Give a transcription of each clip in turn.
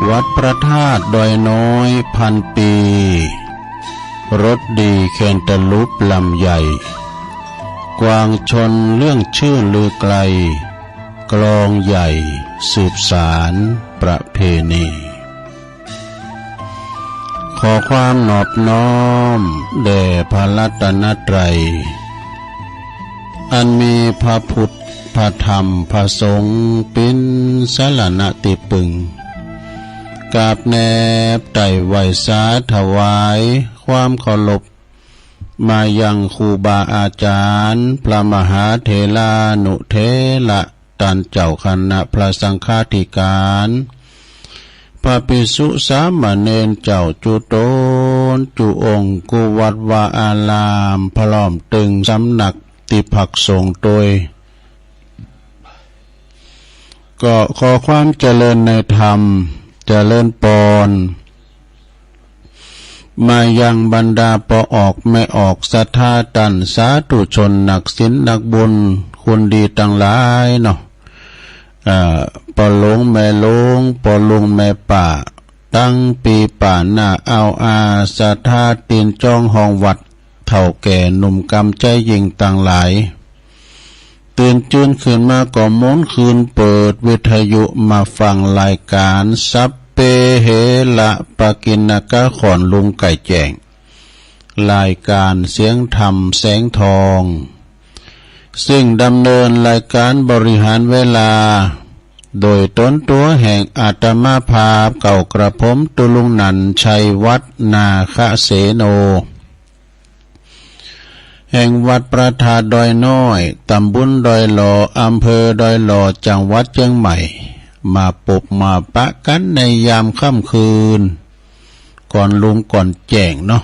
วัดพระธาตุดอยน้อยพันปีรถดีแคนตาลูปลำใหญ่กวางชนเรื่องชื่อลือไกลกลองใหญ่สืบสารประเพณีขอความนอบน้อมแด่พระรัตนตรัยอันมีพระพุทธพระธรรมพระสงฆ์เป็นสรณะติปึงกราบแนบไต่ไหวสาถวายความเคารพมายังครูบาอาจารย์พระมหาเถรานุเถระตันเจ้าคณะพระสังฆาธิการพระภิกษุสามเณรเจ้าจุโตนจุองค์กุวัดวาอารามพร้อมตึงสำนักติภักสงฆ์โดยก็ขอความเจริญในธรรมเจริญปอนมายังบรรดาปอออกไม่ออกศรัทธาตันสาธุชนนักศีลนักบุญคุณดีตั้งหลายเนาะปอหลงแม่หลงปอลุงแม่ป่าตั้งปีป่าหน้าเอาอาศรัทธาตีนจ้องห้องวัดเฒ่าแก่หนุ่มกำใจยิงต่างหลายตื่นจืนขึ้นมาก็ม้วนคืนเปิดวิทยุมาฟังรายการซับเปเหละปากินกะขอนลุงไก่แจงรายการเสียงธรรมแสงทองซึ่งดำเนินรายการบริหารเวลาโดยต้นตัวแห่งอาตมาภาพเก่ากระผมตุลุงนันชัยวัดนาคเสโนแห่งวัดประธาดอยน้อยตำบลดอยหล่ออำเภอดอยหล่อจังหวัดเชียงใหม่มาปบมาปะกันในยามค่ำคืนก่อนลุงก่อนแจ้งเนาะ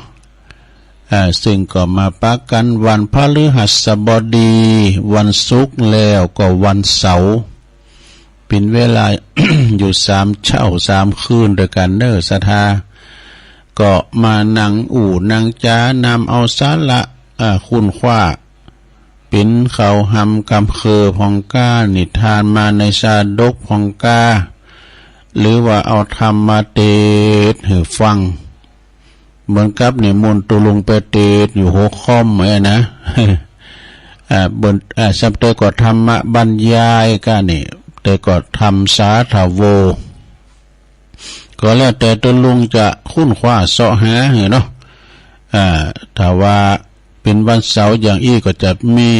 ซึ่งก็มาปะกันวันพฤหัสบดีวันศุกร์แล้วก็วันเสาร์เป็นเวลา อยู่3 เช้า 3 คืนด้วยกันเน้อศรัทธาก็มานั่งนั่งจ้านำเอาสาระคุณขว้าปิ่นเขาหำกำเคอพองก้านิทานมาในชาดกพองก้าหรือว่าเอาธรรมมาเทศให้ฟังเหมือนกับนิมนต์ตุลุงไปเทศอยู่หัวค่อมเหมือนนะบนสัมเตก็ธรรมะบรรยายกันนี่แต่ก็ทำสาธาโวก็แล้วแต่ตุลุงจะคุ้นคว้าเสาะหาเหรอเนาะถ้าว่าเป็นวันเสาร์อย่างอี้ก็จะมี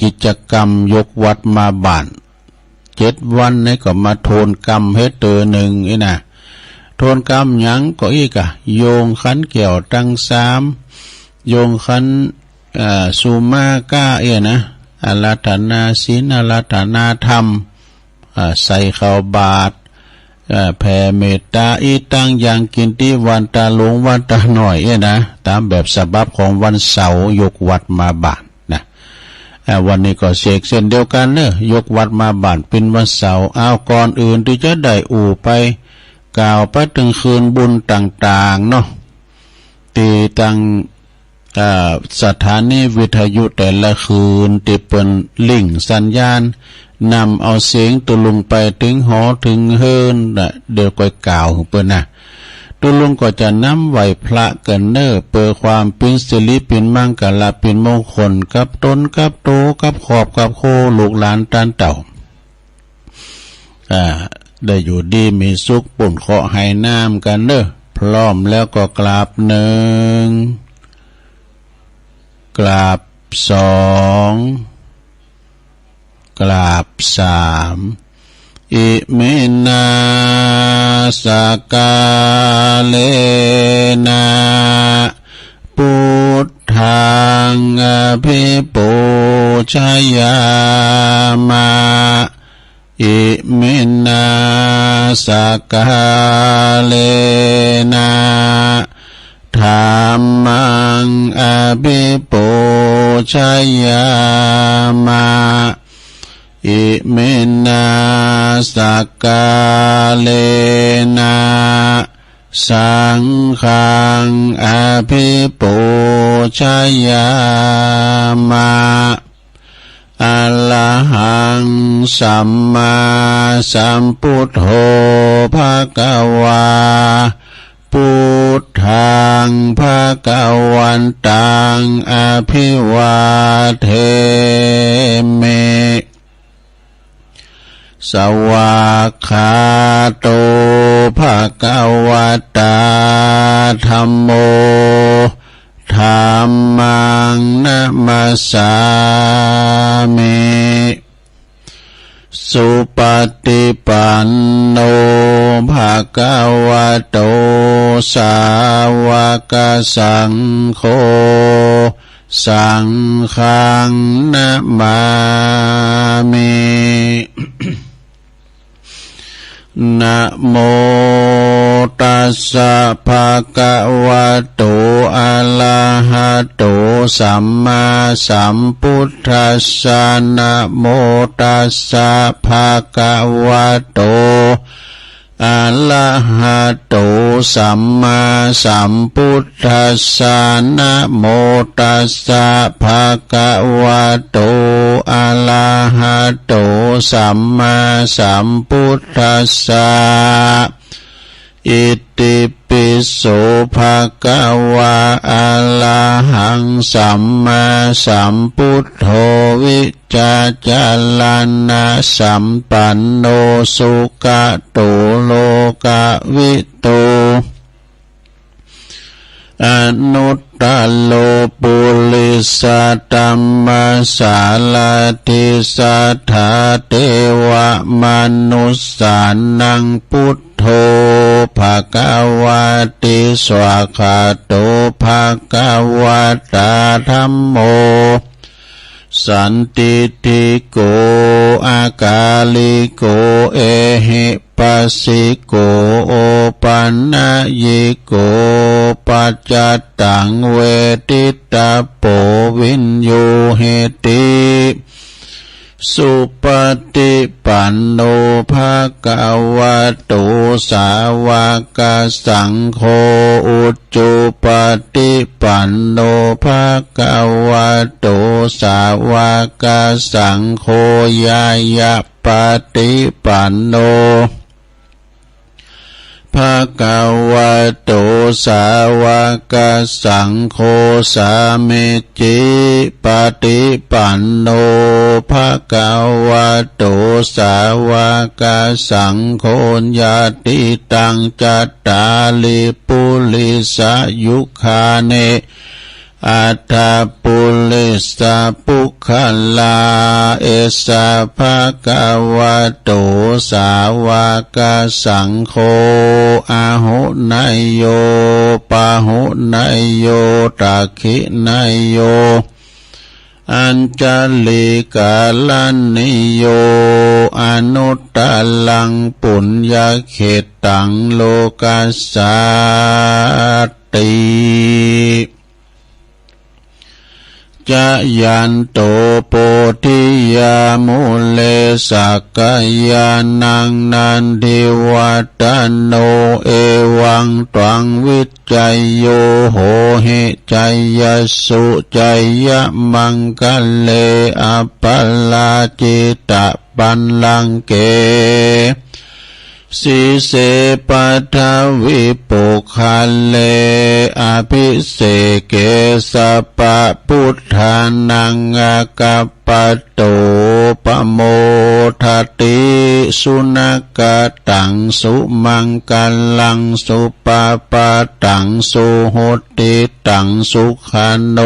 กิจกรรมยกวัดมาบ้าน7 วันนี่ก็มาโทนกรรมเฮ็ดเตอหนึ่งนี่นะโทนกรรมหยังก็อีกโยงขันเกี่ยวตั้ง3โยงขันสุมาก้านะอาราธนาศีลอาราธนาธรรมใส่ข้าวบาตรแผ่เมตตาอีตั้งอย่างกินที่วันตาหลวงวันตาหน่อยนะตามแบบฉบับของวันเสาร์ยกวัดมาบ้านนะวันนี้ก็เสกเส้นเดียวกันเนอะยกวัดมาบ้านเป็นวันเสาร์เอาก่อนอื่นที่จะได้ไปกล่าวไปถึงคืนบุญต่างๆเนาะตีตั้งสถานีวิทยุแต่ละคืนที่เป็นลิงก์สัญญาณนำเอาเสียงตุลุงไปถึงหอถึงเฮินเดี๋ยวก็กล่าวเปิ้นนะตุลุงก็จะนำไหวพระกันเนอเปิดความเป็นสิริเป็นมังกรเป็นมงคลกับตนกับโตกับขอบกับโคลูกหลานตันเต่าได้อยู่ดีมีสุขปุ่นเคาะให้น้ำกันเนอพร้อมแล้วก็กราบ1กราบ2กราบ3อิมินาสกาเลนะพุทธังอภิปูชยามะอิมินาสกาเลนะธัมมังอภิปูชยามะอิมินาสกาเลนะสังฆังอภิปูชยามะ อรหังสัมมา สัมพุทโธภควาพุทธังภควันตังอภิวาเทมิสวากขาโตภควตาธัมโมธัมมังนะมัสสามิสุปฏิปันโนภควโตสาวกสังโฆสังฆังนะมามินะโมตัสสะภะคะวะโตอะระหะโตสัมมาสัมพุทธัสสะนะโมตัสสะภะคะวะโตอะระหะโตสัมมาสัมพุทธัสสะนะโมตัสสะภะคะวะโตอะระหะโตสัมมาสัมพุทธัสสะอิติปิโสภะคะวะอะระหังสัมมาสัมพุทโธวิจาจารณะสัมปันโนสุขโตโลกวิโตอนุตตโลปุริสตัมมาสาลาติสัทธาเทวมนุสสานังพุทโธภควติสวากขาโตภควตาธัมโมสันติติโกอากาลิโกเอหิปัสสิโกโอปันนะยิโกปัจจตังเวทิตาโปวินโยเหติสุปฏิปันโนภควโตสาวกสังโฆอุจจุปฏิปันโนภควโตสาวกสังโฆยายะปฏิปันโนภควโตสาวกสังโฆสามิจิปฏิปันโนภควโตสาวกสังโฆญาติตังจัตตาลิปุริสยุคาเนอัตถปุริสปุคลาเอสะภะคะวะโตสาวกสังโฆอาหุนายโยปะหุนายโยตักขินายโยอัญจลิกาลันนิโยอนุตตลังปุญญเขตังโลกัสสติจะยันโตโพธิยามุเลสักกายานังนันทิวัตโนเอวังตวังวิจัยโยโหหิจัยยสุจัยยมังคะเลอัปปลาจิตะปันลังเกสีเสปัทวิปุคัลเลอภิเสเกสปะพุทธานังอากัปปโตปโมทติสุนักตังสุมังกัลลังสุปปะตังสุโหติตังสุขันโน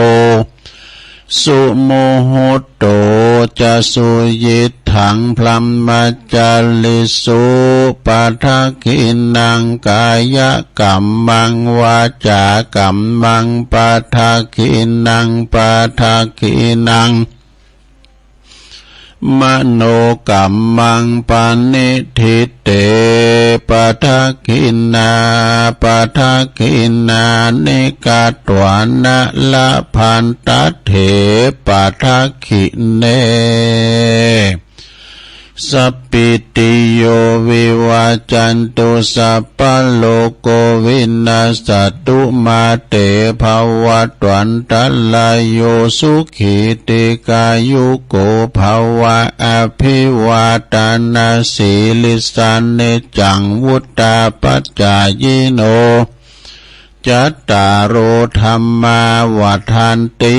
สุโมโหโตจะสุยิถังพลัมมัจจาลิสุปัทกินังกายกัมมังวาจากัมมังปัทกินังปัทกินังมโนกัมมังปณิทิเตปะทะกินาปะทะกินานิกาตวานะละพันตเถปะทะกิเน สัพพิติโยวิวัจจันตุสัพพะโลกโควินาศตุมาเตภวัตวันตรายโยสุขิติกายุโกภวะอภิวาทนาสีลิสานเนจังวุตตาปัจจายโนจัตตารโอธรรมาวัฏันติ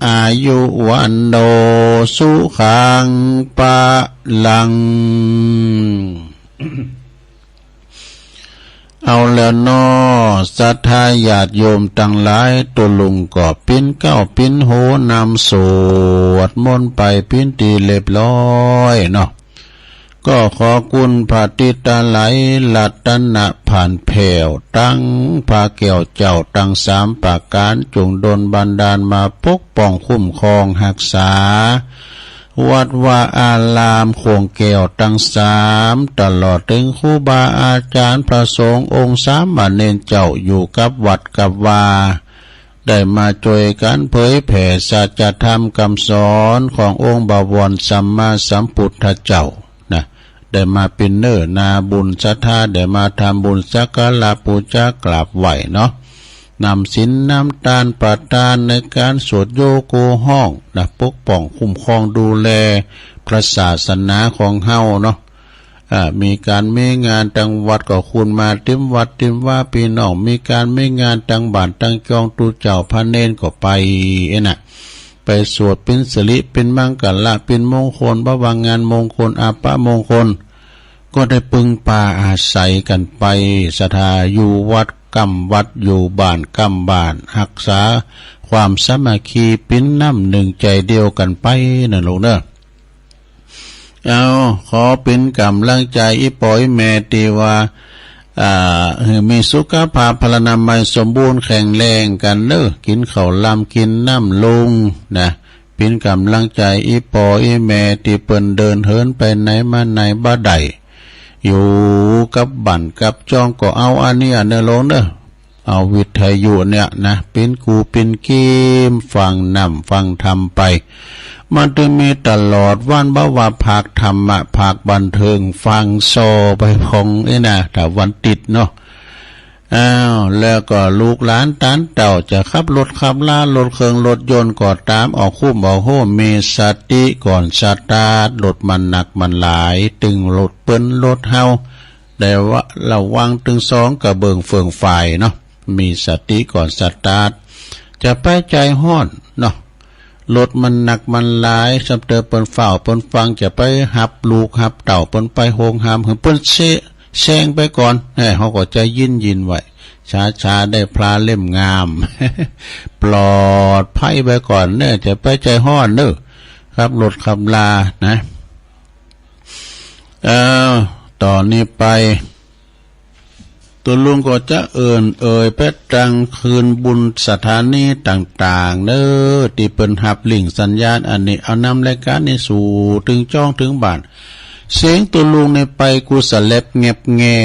อายุวันโนสุขังปะลัง เอาแล้วน้อศรัทธาญาติโยมทั้งหลายตัวลุงก็ปิ้นเก้าปิ้นโหนำสวดมนต์ไปปิ้นตีเรียบร้อยเนาะก็ขอคุณพระติตาไหลลัตนะผ่านแผ่วตั้งพาแก้วเจ้าตั้งสามประการจงดลบันดาลมาปกป้องคุ้มครองรักษาวัดว่าอารามโคงแก้วตั้งสามตลอดถึงครูบาอาจารย์พระสงฆ์องค์สามเณรเจ้าอยู่กับวัดกับวาได้มาช่วยกันเผยแผ่สัจธรรมคำสอนขององค์บวรสัมมาสัมพุทธเจ้านะได้มาเป็นเนื้อนาบุญศรัทธาได้มาทำบุญสักการะบูชากราบไหวเนาะนำศีลนำทานประทานในการสวดโยโกห้องนะปกป้องคุ้มครองดูแลพระศาสนาของเฮาเนาะมีการมีงานตังวัดก็คุณมาติมวัดติมว่าพี่น้องมีการมีงานตังบ้านตังจองตูเจ้าพระเนนก็ไปน่ะไปสวดเป็นสิริเป็นมังกรเป็นมงคลบวางงานมงคลอาปะมงคลก็ได้ปึงปาอาศัยกันไปศรัทธาอยู่วัดกำวัดอยู่บ้านกำบ้านรักษาความสามัคคีเป็นน้ำหนึ่งใจเดียวกันไปนะลูกเด้อเอาขอเป็นกำลังใจอีปอยแม่ตีว่ามีสุขภาพพลานามัยสมบูรณ์แข็งแรงกันเด้อกินข้าวลำกินน้ำลุงนะเป็นกำลังใจอีปอยแม่ตีเปิ้นเดินเหินไปไหนมาไหนบ่ได้อยู่กับบั่นกับจองก็เอาอันนี้อันเด้อลงเด้อเอาวิทยุเนี่ยนะเป็นกูเป็นเกมฟังนำฟังธรรมไปมันจะมีตลอดวันบ่ว่าภาคธรรมะภาคบันเทิงฟังโซไปพองนะแต่วันติดเนาะแล้วก็ลูกหลานตานเต่าจะขับรถขับลารถเครื่องรถยนต์ก็ตามออกคุ้มออกโฮมมีสติก่อนสตาร์ทรถมันหนักมันหลายตึงรถเปิ้นรถเฮาได้ว่าระวังตึงสองกระเบิงเฟืองฝ่ายเนาะมีสติก่อนสตาร์ทจะไปใจห้อนเนาะรถมันหนักมันหลายสำเตอเปิ้นเฝ้าเปิ้นฟังจะไปหับลูกหับเต่าเปิ้นไปโฮงหามเปิ้นแซงไปก่อนเฮาก็ใจยินไว้ช้าๆได้พลาเล่มงาม ปลอดภัยไปก่อนจะไปใจห้อนครับรถขับลานะต่อนนี้ไปตัวลุงก็จะเอ่ยไปตังคืนบุญสถานีต่างๆที่เปิ้นหับลิงสัญญาณอันนี้เอานำรายการนี้สู่ถึงจ้องถึงบ้านเสียงตัวลุงในไปกูสะเล็บเงียบแง่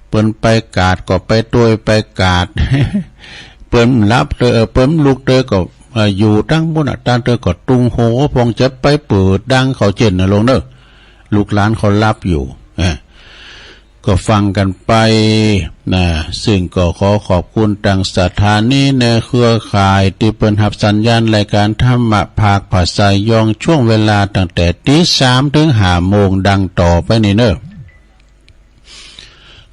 เปิ้นไปกาดก็ไปตัวไปกาด เปิ้นรับเปิ้นลูกก็อยู่ตั้งบนตั้งก็ตุงโหพงจะไปเปิดดังเขาเจนลงลูกหลานเขารับอยู่ก็ฟังกันไปนะซึ่งก็ขอขอบคุณทางสถานีในเครือข่ายที่เปิ้นรับสัญญาณรายการธรรมะภาคภาษายองช่วงเวลาตั้งแต่ 3:00 ถึง 5:00 ดังต่อไปนี่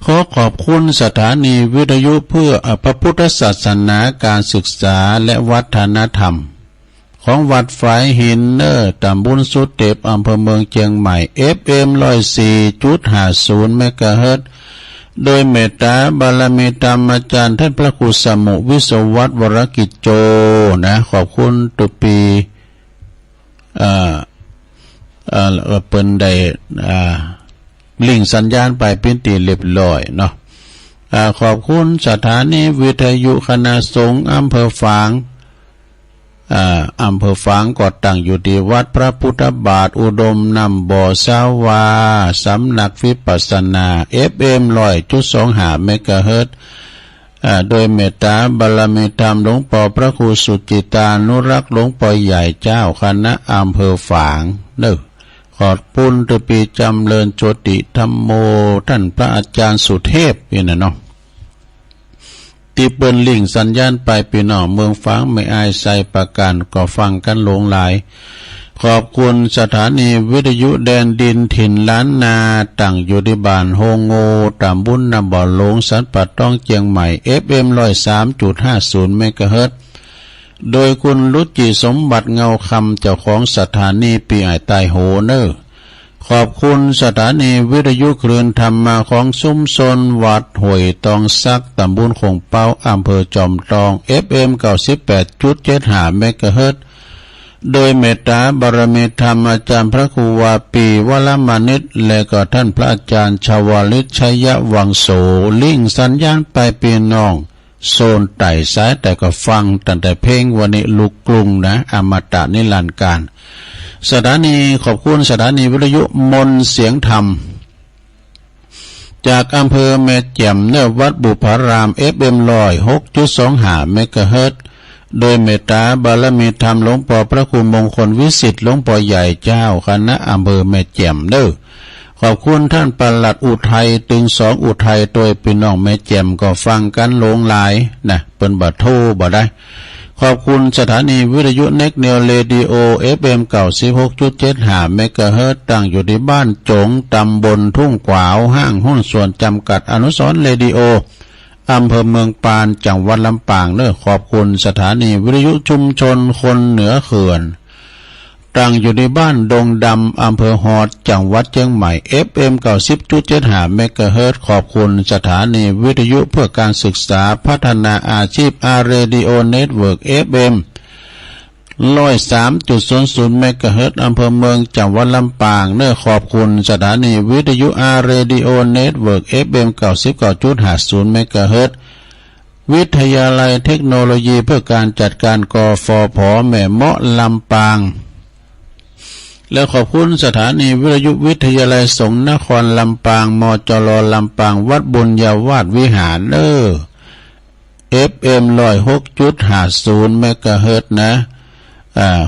ขอขอบคุณสถานีวิทยุเพื่อพระพุทธศาสนาการศึกษาและวัฒนธรรมของวัดฝายหินตำบลสุเทพอำเภอเมืองเชียงใหม่ FM 104.50 เมกะเฮิรตซ์โดยเมตตาบารมีธรรมอาจารย์ท่านพระครูสมุวิศวัตรวรกิจโจนะขอบคุณตุปีเปิ้นได้ลิงสัญญาณไปเป็นตีเรียบร้อยเนาะขอบคุณสถานีวิทยุคณะสงฆ์อำเภอฝางอำเภอฝางก็ตั้งอยู่ที่วัดพระพุทธบาทอุดมนำบ่อสาวาสำนักวิปัสสนา FM 100.25 เมกะเฮิรตซ์โดยเมตตาบารมีธรรมหลวงพ่อพระครูสุจิตานุรักษ์หลวงพ่อใหญ่เจ้าคณะอำเภอฝางข ขอบคุณตปีจำเริญโจติธรรมโมท่านพระอาจารย์สุเทพนี่นะเนาะตีเปิ้นลิงสัญญาณไปปีนอเมืองฟังไม่อายใส่ประการก็ฟังกันหลงหลายขอบคุณสถานีวิทยุแดนดินถิ่นล้านนาตั้งอยู่ที่บ้านโฮงโงตำบลนาบ่อหลงสันปัดต้องเจียงใหม่ FM 103.50 เมกะเฮิรตซ์โดยคุณรุจิสมบัติเงาคำเจ้าของสถานีปีไอใต้โหเนอร์ขอบคุณสถานีวิทยุคลื่นธรรมาของซุ้มซนวัดห้วยตองซักตำบลคงเป้าอำเภอจอมทอง FM 98.75 เมกะเฮิรตซ์โดยเมตตาบารมีธรรมอาจารย์พระครูวาปีวรมานิตและก็ท่านพระอาจารย์ชวลิตชัยวังโสลิงสัญญาณไปปีน้องโซนไต่สายแต่ก็ฟังตั้งแต่เพลงวันนี้ลูกกรุงนะอมตะนิรันดร์การสถานีขอบคุณสถานีวิทยุมนเสียงธรรมจากอำเภอแม่แจ่มเนื้อวัดบุพาราม FM 106.25 เมกะเฮิรตซ์โดยเมตตาบารมีธรรมหลวงพ่อพระครูมงคลวิสิทธิ์หลวงพ่อใหญ่เจ้าคณะอำเภอแม่แจ่มเด้อขอบคุณท่านปลัดอุทัยตึงสองอุทัยโดยพี่น้องแม่แจ่มก็ฟังกันหลงหลายนะเปิ้นบ่โทรบ่ได้ขอบคุณสถานีวิทยุเน็กเนลเรดิโอ FM 96.75 เมกะเฮิรตซ์ตั้งอยู่ที่บ้านจงตำบลทุ่งกวาวห้างหุ้นส่วนจำกัดอนุสรณ์เรดิโออำเภอเมืองปานจังหวัดลำปางเนอขอบคุณสถานีวิทยุชุมชนคนเหนือเขื่อนตั้งอยู่ในบ้านดงดำอำเภอฮอดจังหวัดเชียงใหม่ FM 90.75 เมกะเฮิรตซ์ขอบคุณสถานีวิทยุเพื่อการศึกษาพัฒนาอาชีพอาเรดิโอเน็ตเวิร์ก FM 103.00 เมกะเฮิรตซ์อำเภอเมืองจังหวัดลำปางเนื้อขอบคุณสถานีวิทยุอาเรดิโอเน็ตเวิร์ก FM 99.50 เมกะเฮิรตซ์วิทยาลัยเทคโนโลยีเพื่อการจัดการกฟผ.แม่เมาะลำปางและขอบคุณสถานีวิทยุวิทยาลัยสงฆ์นครลำปางมจรลำปางวัดบุญญาวาสวิหารFM 106.50 เมกะเฮิรตซ์นะ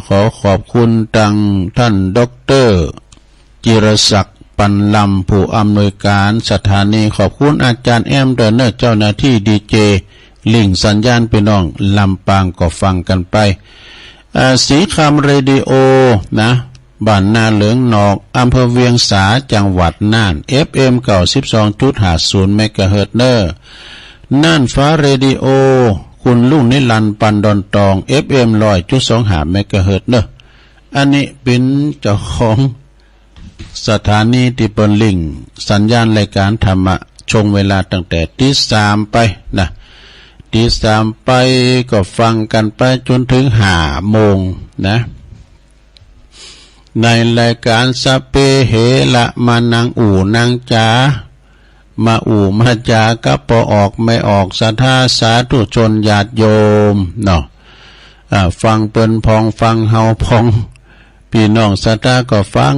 ขอขอบคุณตังท่านดร.จิรศักดิ์ปันลำผู้อำนวยการสถานีขอบคุณอาจารย์แอมเดอร์เนอร์เจ้าหน้าที่ดีเจลิงสัญญาณพี่น้องลำปางก็ฟังกันไปสีคำเรดิโอนะบ้านนาเหลืองนอกอำเภอเวียงสาจังหวัดน่าน FM 92.50 เมกะเฮิรตซ์น่านฟ้าเรดิโอคุณลุงนิรันดร์ปันดอนตอง FM 100.25 เมกะเฮิรตซ์อันนี้เป็นเจ้าของสถานีที่เปิ้นลิงสัญญาณรายการธรรมะชงเวลาตั้งแต่ตี 3ไปนะตี 3ไปก็ฟังกันไปจนถึง 5 โมงนะในรายการสเปเหละมานังอู่นางจ๋ามาอู่มาจาก็พอออกไม่ออกศรัทธาสาธุชนญาติโยมเนาะฟังเปิ้นพองฟังเฮาพองพี่น้องศรัทธาก็ฟัง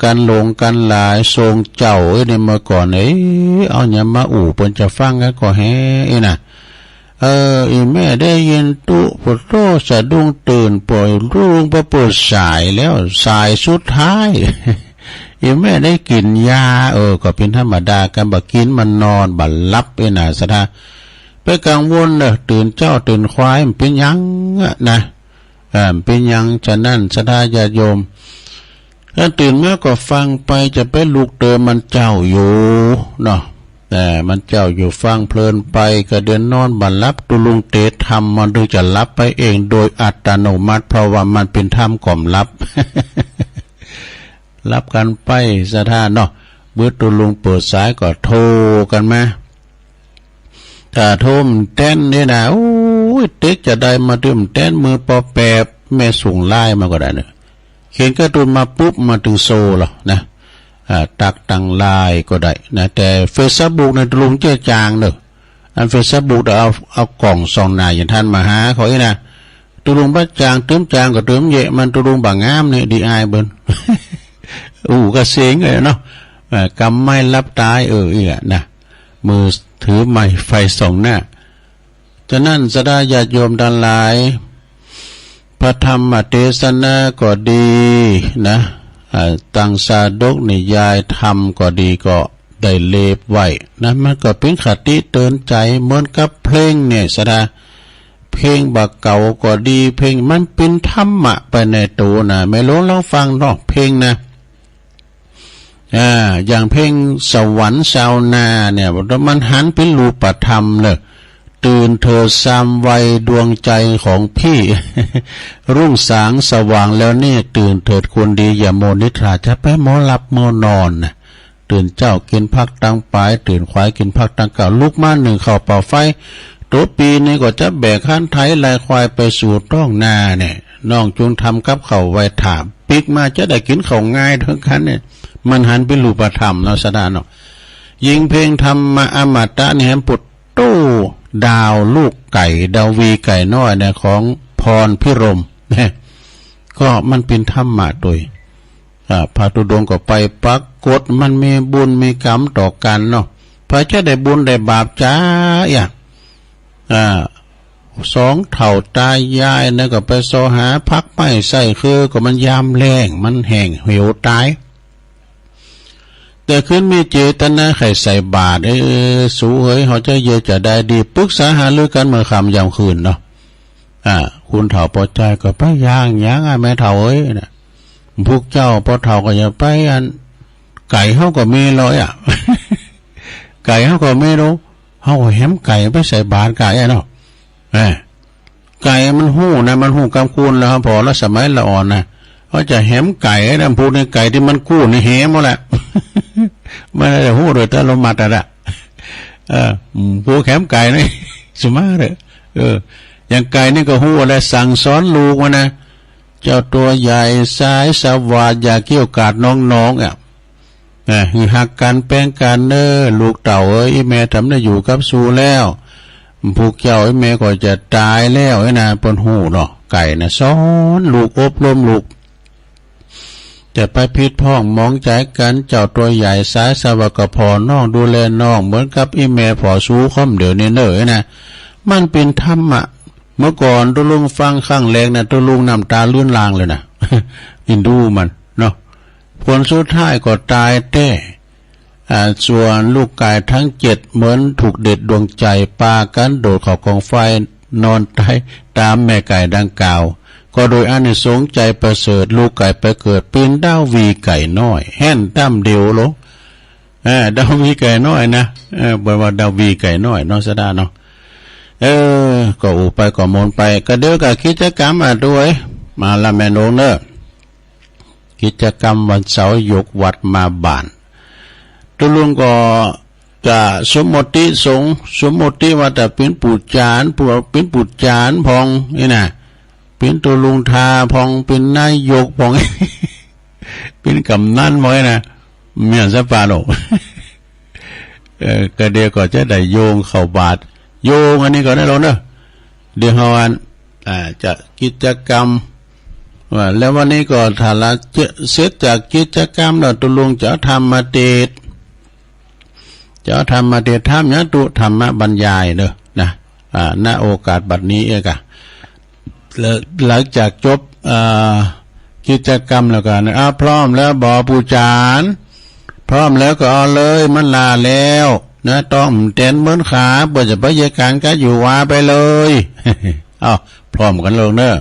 กันลงกันหลายทรงเจ้าเนี่ยเมื่อก่อนเอาอย่ามาอู่เปิ้นจะฟังกันก็แฮ่น่ะอีแม่ได้ยินตุปโตสะดุ้งตื่นปล่อยรุ่งประเปิดสายแล้วสายสุดท้ายอีแม่ได้กินยาก็เป็นธรรมดากันบักกินมันนอนบัดลับน่ะสะทาไปกังวลตื่นเจ้าตื่นควายมันเป็นยังนะเป็นยังฉะนั้นสะทาญาติโยมถ้าตื่นมาก็ฟังไปจะไปลูกเติมมันเจ้าอยู่เนาะแต่มันเจ้าอยู่ฟังเพลินไปก็เดินนอนบัดลับตุลุงเตะทำมันดูจะลับไปเองโดยอัตโนมัติเพราะว่ามันเป็นธรรมก่อมลับ รับกันไปสะท่าเนาะเบื่อตุลุงเปิดสายก็โทรกันมาถ้าโทรมเต้นนี่นะโอ้ยเต็กจะได้มาดื่มเต้นมือปอแปบแม่ส่งไล่มาก็ได้เนี่ยเขียนการ์ตูนมาปุ๊บมาถึงโซหรอนะตักตังลายก็ได้นะแต่เฟซบุ๊กในตุลุงเจ๊จางเนอะอันเฟซบุ๊กเอากล่องส่องหน้าอย่างท่านมาหาเขาอีนะตุลุงบ้าจางเติมจางก็เติมเยะมันตุลุงบางงามเนี่ยดีอายเบิ้นก็เสียงเลยเนาะกำไม่รับตายอีกนะมือถือไม้ไฟส่องหน้าฉะนั้นสดาญาติโยมดันหลายพระธรรมเทศนาก็ดีนะ ตังสาดกนิยายธรรมก็ดีก็ได้เลบไว้นะมันก็เป็นคติเตือนใจเหมือนกับเพลงเนี่ยสดาเพลงบักเก่าก็ดีเพลงมันเป็นธรรมะไปในตัวนะไม่รู้เราฟังเนาะเพลงนะอย่างเพลงสวรรค์ชาวนาเนี่ยมันหันเป็นรูปธรรมเลยตื่นเธอสามวัยดวงใจของพี่ รุ่งสางสว่างแล้วนี่ตื่นเถิดคนดีอย่าโมนิทราจะไปโมหลับโมนอนนะตื่นเจ้ากินผักตังปลายตื่นควายกินผักตังเก่าลุกมาหนึ่งเข้าเป่าไฟตัวปีนี้ก็จะแบกข้านไถลายควายไปสู่ต้องนาเนี่ยน้องจุงทำกับเขาไว้ถามปิกมาจะได้กินเขาง่ายทั้งคันเนี่ยมันหันเป็นรูปธรรมเนาะสดาเนาะยิงเพลงธรรมมาอมตะเนี่ยปุตตู้ดาวลูกไก่ดาววีไก่น้อยเนี่ยของพรพิรมเนี่ยก็มันเป็นธรรมะโดยพระธุดงค์ก็ไปปรากฏมันมีบุญมีกรรมต่อกันเนาะพระจะได้บุญได้บาปจ้าอย่างสองเถ่าตายายเนี่ยก็ไปโซหาพักไม่ใส่คือก็มันยามแรงมันแห้งเหี่ยวตายแต่ขึ้นมีเจตนาไข่ใส่บาตรสู้เฮ้ยเขาจะเยอะจะได้ดีปรึกษาหารือกันเมื่อค่ำยามคืนเนาะคุณเถ่าพอใจก็ไปย่างแม่เถ่าเอ้ยนะพวกเจ้าพอเถ่าก็อย่าไปไก่เขาก็มีร้อยไก่เขาก็ไม่รู้เขาก็แหมไก่ไปใส่บาตรไก่เนาะไก่มันหู้นะมันหู้กำคูณแล้วพอแล้วสมัยละอ่อนนะเขาจะแหมไก่นะพูดในไก่ที่มันกู้ในแหมหมดแหละไม่ได้หู้โดยตลมัดอะผู้แหมไก่นี่สมาร์ทอย่างไก่นี่ก็หู้อะไรสั่งสอนลูกว่านะเจ้าตัวใหญ่สายสวาดอย่าเกี่ยวกาดน้องคือหักกันแป้งกันลูกเต่าแม่ทำได้อยู่กับสูแล้วผูกเจ้าแม่ก็จะตายแล้วนะปนหูเนาะไก่นะสอนลูกอบรมลูกจะไปพิษพ้องมองใจกันเจ้าตัวใหญ่สายสวะกพอน้องดูแลน้องเหมือนกับแม่พอสู้ค่อมเดี๋ยวนี้นะมันเป็นธรรมะเมื่อก่อนตัวลุงฟังข้างแรงนะตัวลุงน้ำตาเลื่อนลางเลยนะ อินดูมันเนาะผลสุดท้ายก็ตายแต้ส่วนลูกไก่ทั้ง7เหมือนถูกเด็ดดวงใจปากันโดดเข้ากองไฟนอนตายตามแม่ไก่ดังกล่าวก็โดยอานิสงส์ใจประเสริฐลูกไก่ไปเกิดเป็นดาววีไก่น้อยแห่นตั้มเดียวโลดาววีไก่น้อยนะบอกว่าดาววีไก่น้อยเนาะสดาเนาะก็อุไปก็มนไปก็เดี๋ยวกับกิจกรรมด้วยมาละแม่นงเนอะกิจกรรมวันเสาร์ยกวัดมาบ้านตุลุงก็จะสมมติสงสมมติว่าแต่เป็นปู่จานเป็นปู่จานพองนี่นะเป็นตุลุงทาพองเป็นนายกพอง เป็นกำนันพองนะเมียนสปาโล ก็เดี๋ยวก็จะได้โยงเข้าบาทโยงอันนี้ก็ได้แล้วเนอะเดี๋ยวจะกิจกรรมแล้ววันนี้ก็ถ้าละเสร็จจากกิจกรรมแล้วตุลุงจะทำมาเดชทำเนี่ยตุธรรมบรรยายเนอะนะณโอกาสบัดนี้เองอะหลังจากจบกิจกรรมแล้วกันพร้อมแล้วบ่ปูจานพร้อมแล้วก็เอาเลยมันลาแล้วนะต้องเต้นเหมือนขาเปิดจะไปยการก็อยู่ว่าไปเลยเอาพร้อมกันลงเนอะ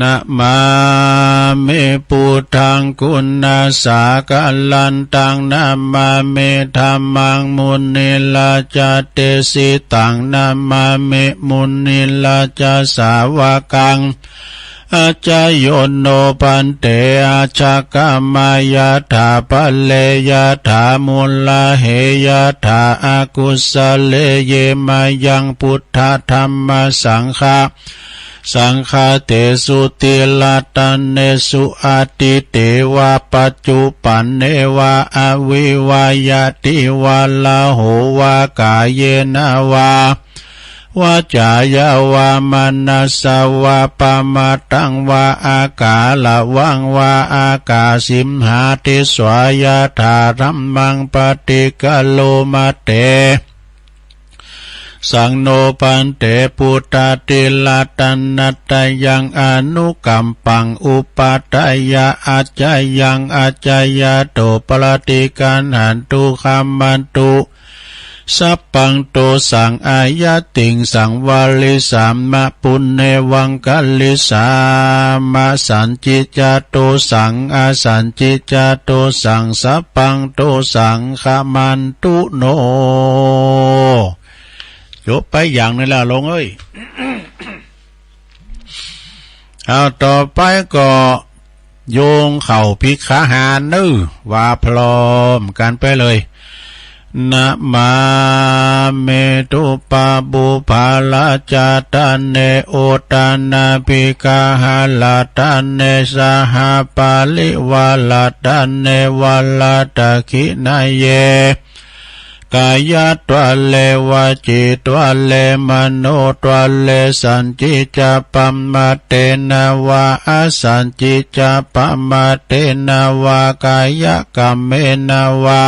นะมาเมปุถังคุณนาสากะลันตังนะมาเมธัมมังมุนิลาจาเตสิตังนะมาเมมุนิลาจาสาวกังอาจายโยโนปันเตอาชากามายาถาปะเลยาถามุลลาเหยาถาอากุสเลเยมายังพุทธธรรมสังฆาสังฆาเตสุติลาตันเนสุอาติเตวะปัจจุปันเนวะอวิวายติวะลาโหวากายเยนะวาวาจายาวามนัสสวะปะมาตังวะอากาละวังวะอากาสิมหาติสวายาธารัมมังปฏิกะโลมาเต สังโนปันเตปุตตาติลาตันนัตยังอนุกัมปังอุปาทายาอาจายังอาจายาโตปรติกันหันตุคัมมันตุสัพพังโตสังอายะติงสังวาลิสามมะปุณเนวังกัลลิสามะสันจิจาโตสังอาสันจิจาโตสังสัพพังโตสังขมันตุโนจบไปอย่างนี้แล้วลงเอ้ย เอาต่อไปก็โยงเข่าพิกขาหารนึว่าพร้อมกันไปเลยนะมาเมตุปาบุภาลาจาตันเนโอตานาภิกาหาลาตันเนสหปาลิวาลาตันเนวาลาตะคินาเยกายะตัวเลวาจิตัวเลมโนตัวเลสันจิจาปัมมาเตนะวาอสันจิจาปัมมาเตนะวากายะกัมเมนะวา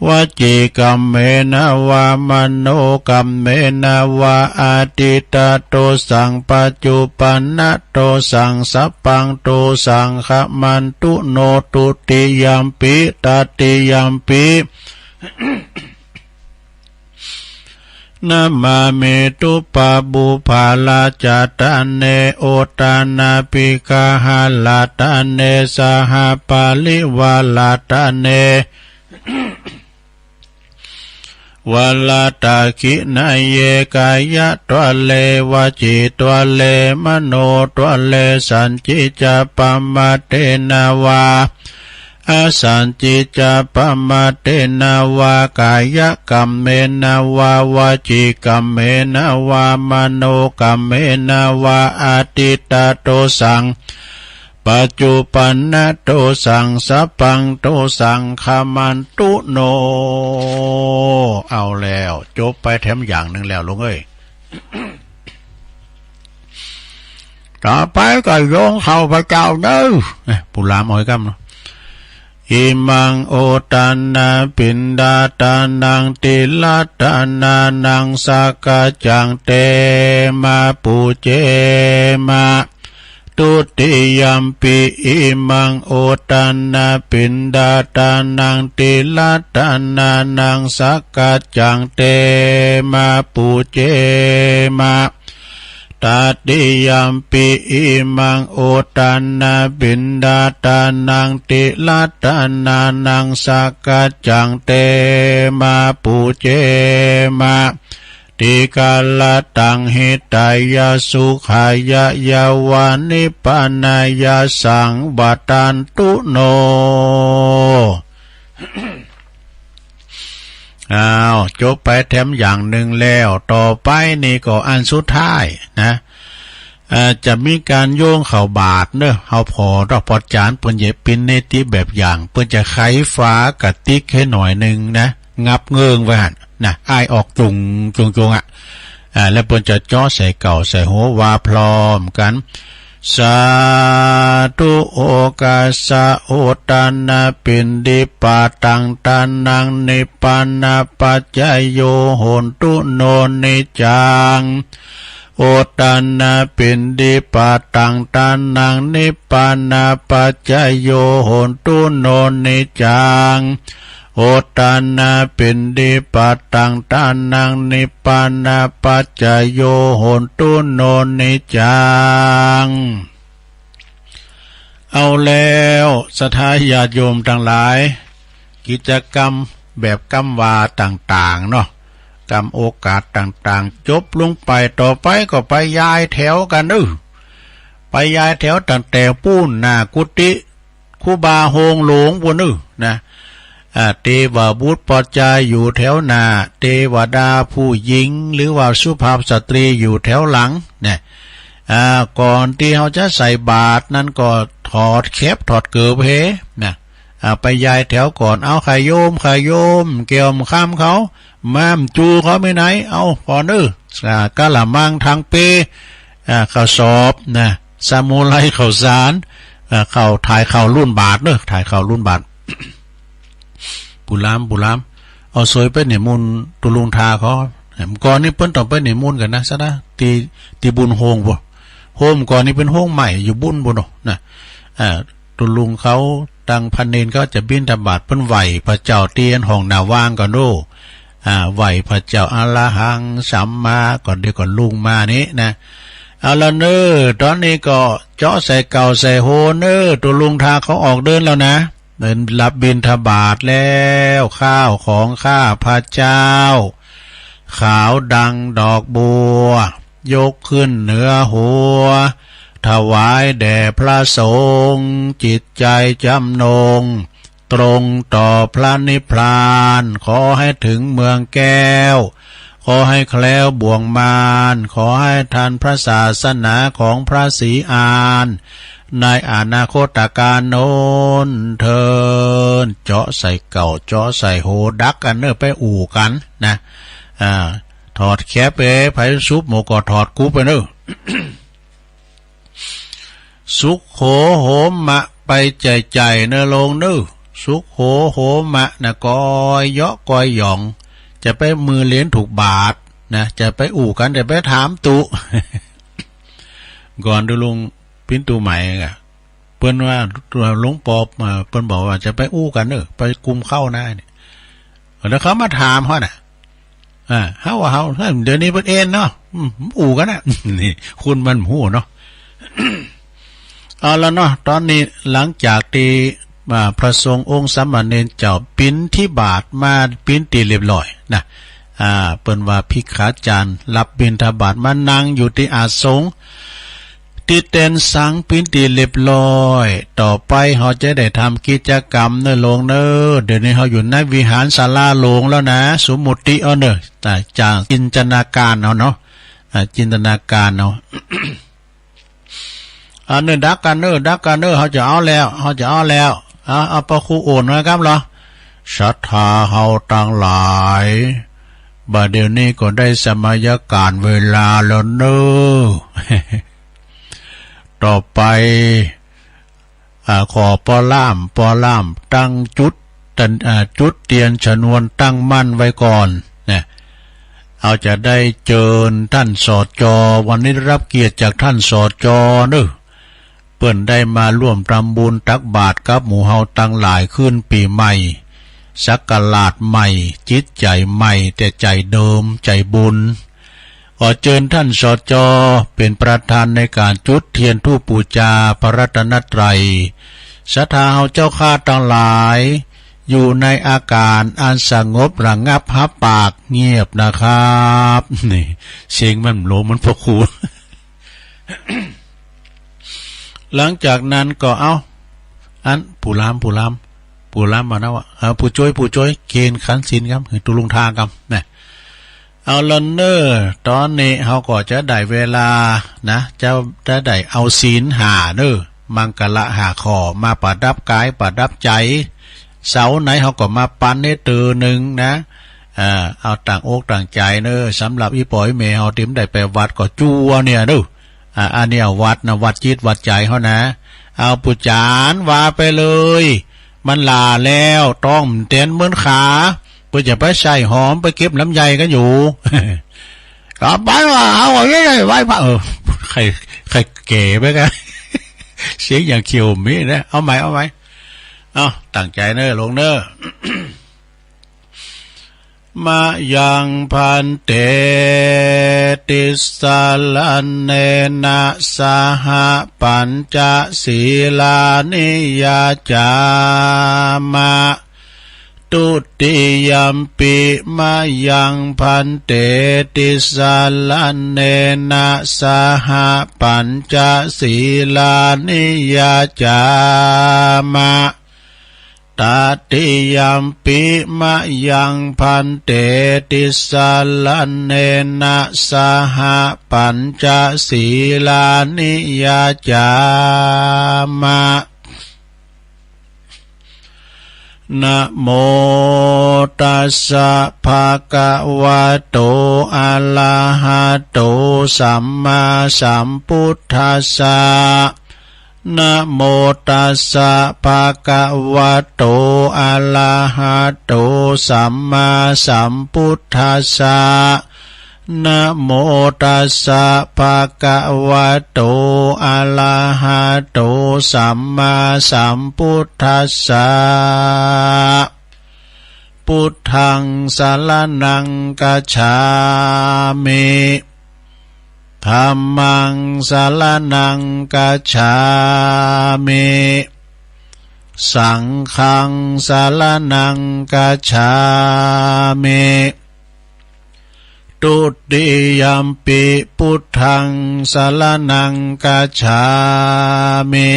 วจีกัมเมนะวามโนกัมเมนะวาอาติตาโตสังปัจจุปันนะโตสังสัพพังโตสังขมันตุโนตุติยัมปิตติยัมปินะมาเมตุปาบุภาลาจาตันเนโอตานาภิกาหาลาตันเนสหปาลิวาลาตันเนวาลาตาคินาเยกายะตัวเลวาจิตัวเลมโนตัวเลสันจิจาปัมมาเตนะวาอาสันจิจาปัมมาเตนะวากายะกัมเมนะวาวาจิกัมเมนะวามโนกัมเมนะวาอาติตาโตสังปัจจุปันนะโตสังสัพพังโตสังขมันตุโนเอาแล้วจบไปแถมอย่างหนึ่งแล้วลุงเอ้ย ต่อไปก็โยงเข้าพระเจ้าเด้อปุรามอ้อยกำเนาะอิมังโอตันนาปินดาตานังติลาตานานังสากาจังเตมาปูเจมาตุติยัมปิอิมังโอตันนาปินดาตานังติลาตานานังสากาจังเตมาปูเจมาตติยัมปิอิมังโอตันนาปินดาตานังติลาตานานังสากาจังเตมาปูเจมาติกาลตังหิตายาสุขายะยาวานิปานายาสังบัตันตุโนจบไปแถมอย่างหนึ่งแล้วต่อไปนี่ก็อันสุดท้ายนะจะมีการโยงเข่าบาทเนอะเอาพอดอกปอดจานเปิ้นจะเป็นเนติแบบอย่างเปิ้นจะไขฟ้ากระติกให้หน่อยหนึ่งนะงับเงิงไว้หั่นนะอ้ายออกจุงแล้วเปิ้นจะจ่อใส่เก่าใส่หัววาพร้อมกันสาธุโอกาสะโอตานาปินดิปาตังตานังนิปานาปัจจโยโหนตุโนนิจังโอตานาปินดิปาตังตานังนิปานาปัจจโยโหนตุโนนิจังโอตานาปินดิปัตตังตานังนิปานาปัจจโยโหนตุโนนิจังเอาแล้วสถาญาติโยมทั้งหลายกิจกรรมแบบกรรมวาต่างๆเนาะกรรมโอกาสต่างๆจบลงไปต่อไปก็ไปย้ายแถวกันไปย้ายแถวตั้งแต่ปูนหน้ากุฏิคูบาโฮงหลวงบนนะเทวบุตรปอจายอยู่แถวหน้าเทวดาผู้หญิงหรือว่าสุภาพสตรีอยู่แถวหลังเนี่ยก่อนที่เขาจะใส่บาตรนั้นก็ถอดแคปถอดเกลือเพนะไปย้ายแถวก่อนเอาขายโยมเกี่ยวมข้ามเขาม้ามจูเขาไม่ไหนเอาพอกะละมังทางเปข้าวสอบนะซามูไรข้าวสารข้าวถ่ายข้าวรุ่นบาทถ่ายข้าวรุ่นบาทบุลามเอาสวยไปเนี่ยมุนตุลุงทาเขา ก่อนนี้เปิ้นต้องไปนิมนต์กันนะซะนะตีบุญโฮงบ่โฮมก่อนนี้เป็นโฮงใหม่อยู่บุญบ่เนาะนะตุลุงเขาตังพันเนนก็จะบิณฑบาตเปิ้นไหวพระเจ้าเตียนห้องนาว่างก่อนโนไหวพระเจ้าอรหังสัมมาก่อนเดี๋ยวก่อนลุงมานี้นะเอาละเนอตอนนี้ก็เจาะใส่เก่าใส่โฮเนอตุลุงทาเขาออกเดินแล้วนะเดินรับบิณฑบาตแล้วข้าวของข้าพระเจ้าขาวดังดอกบัวยกขึ้นเหนือหัวถวายแด่พระสงฆ์จิตใจจำนงตรงต่อพระนิพพานขอให้ถึงเมืองแก้วขอให้แคล้วบ่วงมารขอให้ทันพระศาสนาของพระศรีอานในอนาคตการโน้นเทินเจาะใส่เก่าเจาะใส่โหดักกันเนอไปอู่กันนะถอดแคปไปไผซุปหมูก็ถอดกูไปเนอ สุขโหโหมะไปใจเนอลงเนอสุขโหโหมะนะกอยเยาะกอยหยองจะไปมือเลี้ยนถูกบาทนะจะไปอู่กันจะไปถามตุ ก่อนดูลุงปิ้นตูใหม่อะเปิ้นว่าหลวงปอบเปิ้นบอกว่าจะไปอู้กันเนอไปกุมเข้าหน้าเนี่ยแล้วเขามาถามเขาน่ะเฮาเดี๋ยวนี้เพิ่นเอ็นเนาะอู่กันน่ะนี่คุณมันหูเนาะ เอาละเนาะตอนนี้หลังจากที่พระสงฆ์องค์สามเณรเจ้าปิ้นที่บาทมาปิ้นตีเรียบร้อยนะเปิ้นว่าภิกขาจารย์รับบิณฑบาตมานั่งอยู่ที่อาสงฆ์ที่เต้นสังปิ้นตีเรียบร้อยต่อไปเขาจะได้ทำกิจกรรมเนอลงเนอเดี๋ยวนี้เขาอยู่ในวิหารศาลาโลงแล้วนะสมมุติเอาเนอแต่จากจินตนาการเอาเนาะจินตนาการเอา เนอดักกันเนอเขาจะเอาแล้วเอาพระครูโอนนะครับเหรอศรัทธาเฮาตั้งหลายบัดเดี๋ยวนี้ก็ได้สมัยการเวลาแล้วเนอ ต่อไปขอปอล่ามตั้งจุดเตียนชนวนตั้งมั่นไว้ก่อนเนี่ยเอาจะได้เจิญท่านสจ.วันนี้รับเกียรติจากท่านสจ.เนอะเปิ้นได้มาร่วมทำบุญตักบาตรกับหมู่เฮาตั้งหลายขึ้นปีใหม่สักราชใหม่จิตใจใหม่แต่ใจเดิมใจบุญขอเชิญท่านสจ.เป็นประธานในการจุดเทียนธูปบูชาพระรัตนตรัยศรัทธาเฮาเจ้าข้าทั้งหลายอยู่ในอาการอันสงบระงับหับปากเงียบนะครับนี่เสียงมันโลมันพวกครู หลังจากนั้นก็เอาอันผู้ล้ำมานะว่าผู้ช่วยเกณฑ์ขันศีลครับตุลุงทางครับเนี่ยเอาละเนอตอนนี้เขาก็จะได้เวลานะจะได้เอาศีลหาเนอมังกละหาขอมาประดับกายประดับใจเสาไหนเขาก็มาปั้นให้ตื่นหนึ่งนะเอาต่างอกต่างใจเนอสำหรับอีปอยเมเขาติมได้ไปวัดก็จัวเนี่ยเนออันนี้วัดนะวัดจิตวัดใจเขานะเอาปุจานว่าไปเลยมันลาแล้วต้องเต้นเหมือนขาเพื่อจะไปใส่หอมไปเก็บลำไยกันอยู่ ก็ไปว่าเอาไว้พระใครเก๋ไปกัน เสียงอย่างเขียวมีนะเอาไหมเอาตั้งใจเนอลงเนอ มายังพันเตติสาลันเนนะสหปัญจศีลานิยาจามะตุติยัมปิมายังพันเตติสาลันเนนะสหปัญจศีลานิยาจามะตติยัมปิมะยังพันเตติสาลันเนนะสหปัญจศีลานิยาจามะนะโมตัสสะภะคะวะโตอะระหะโตสัมมาสัมพุทธัสสะนะโมตัสสะภะคะวะโตอะระหะโตสัมมาสัมพุทธัสสะ นะโมตัสสะภะคะวะโตอะระหะโตสัมมาสัมพุทธัสสะพุทธังสรณังคัจฉามิธัมมังสรณังคัจฉามิสังฆังสรณังคัจฉามิตุติยัมปิพุทธังสรณังคัจฉามิ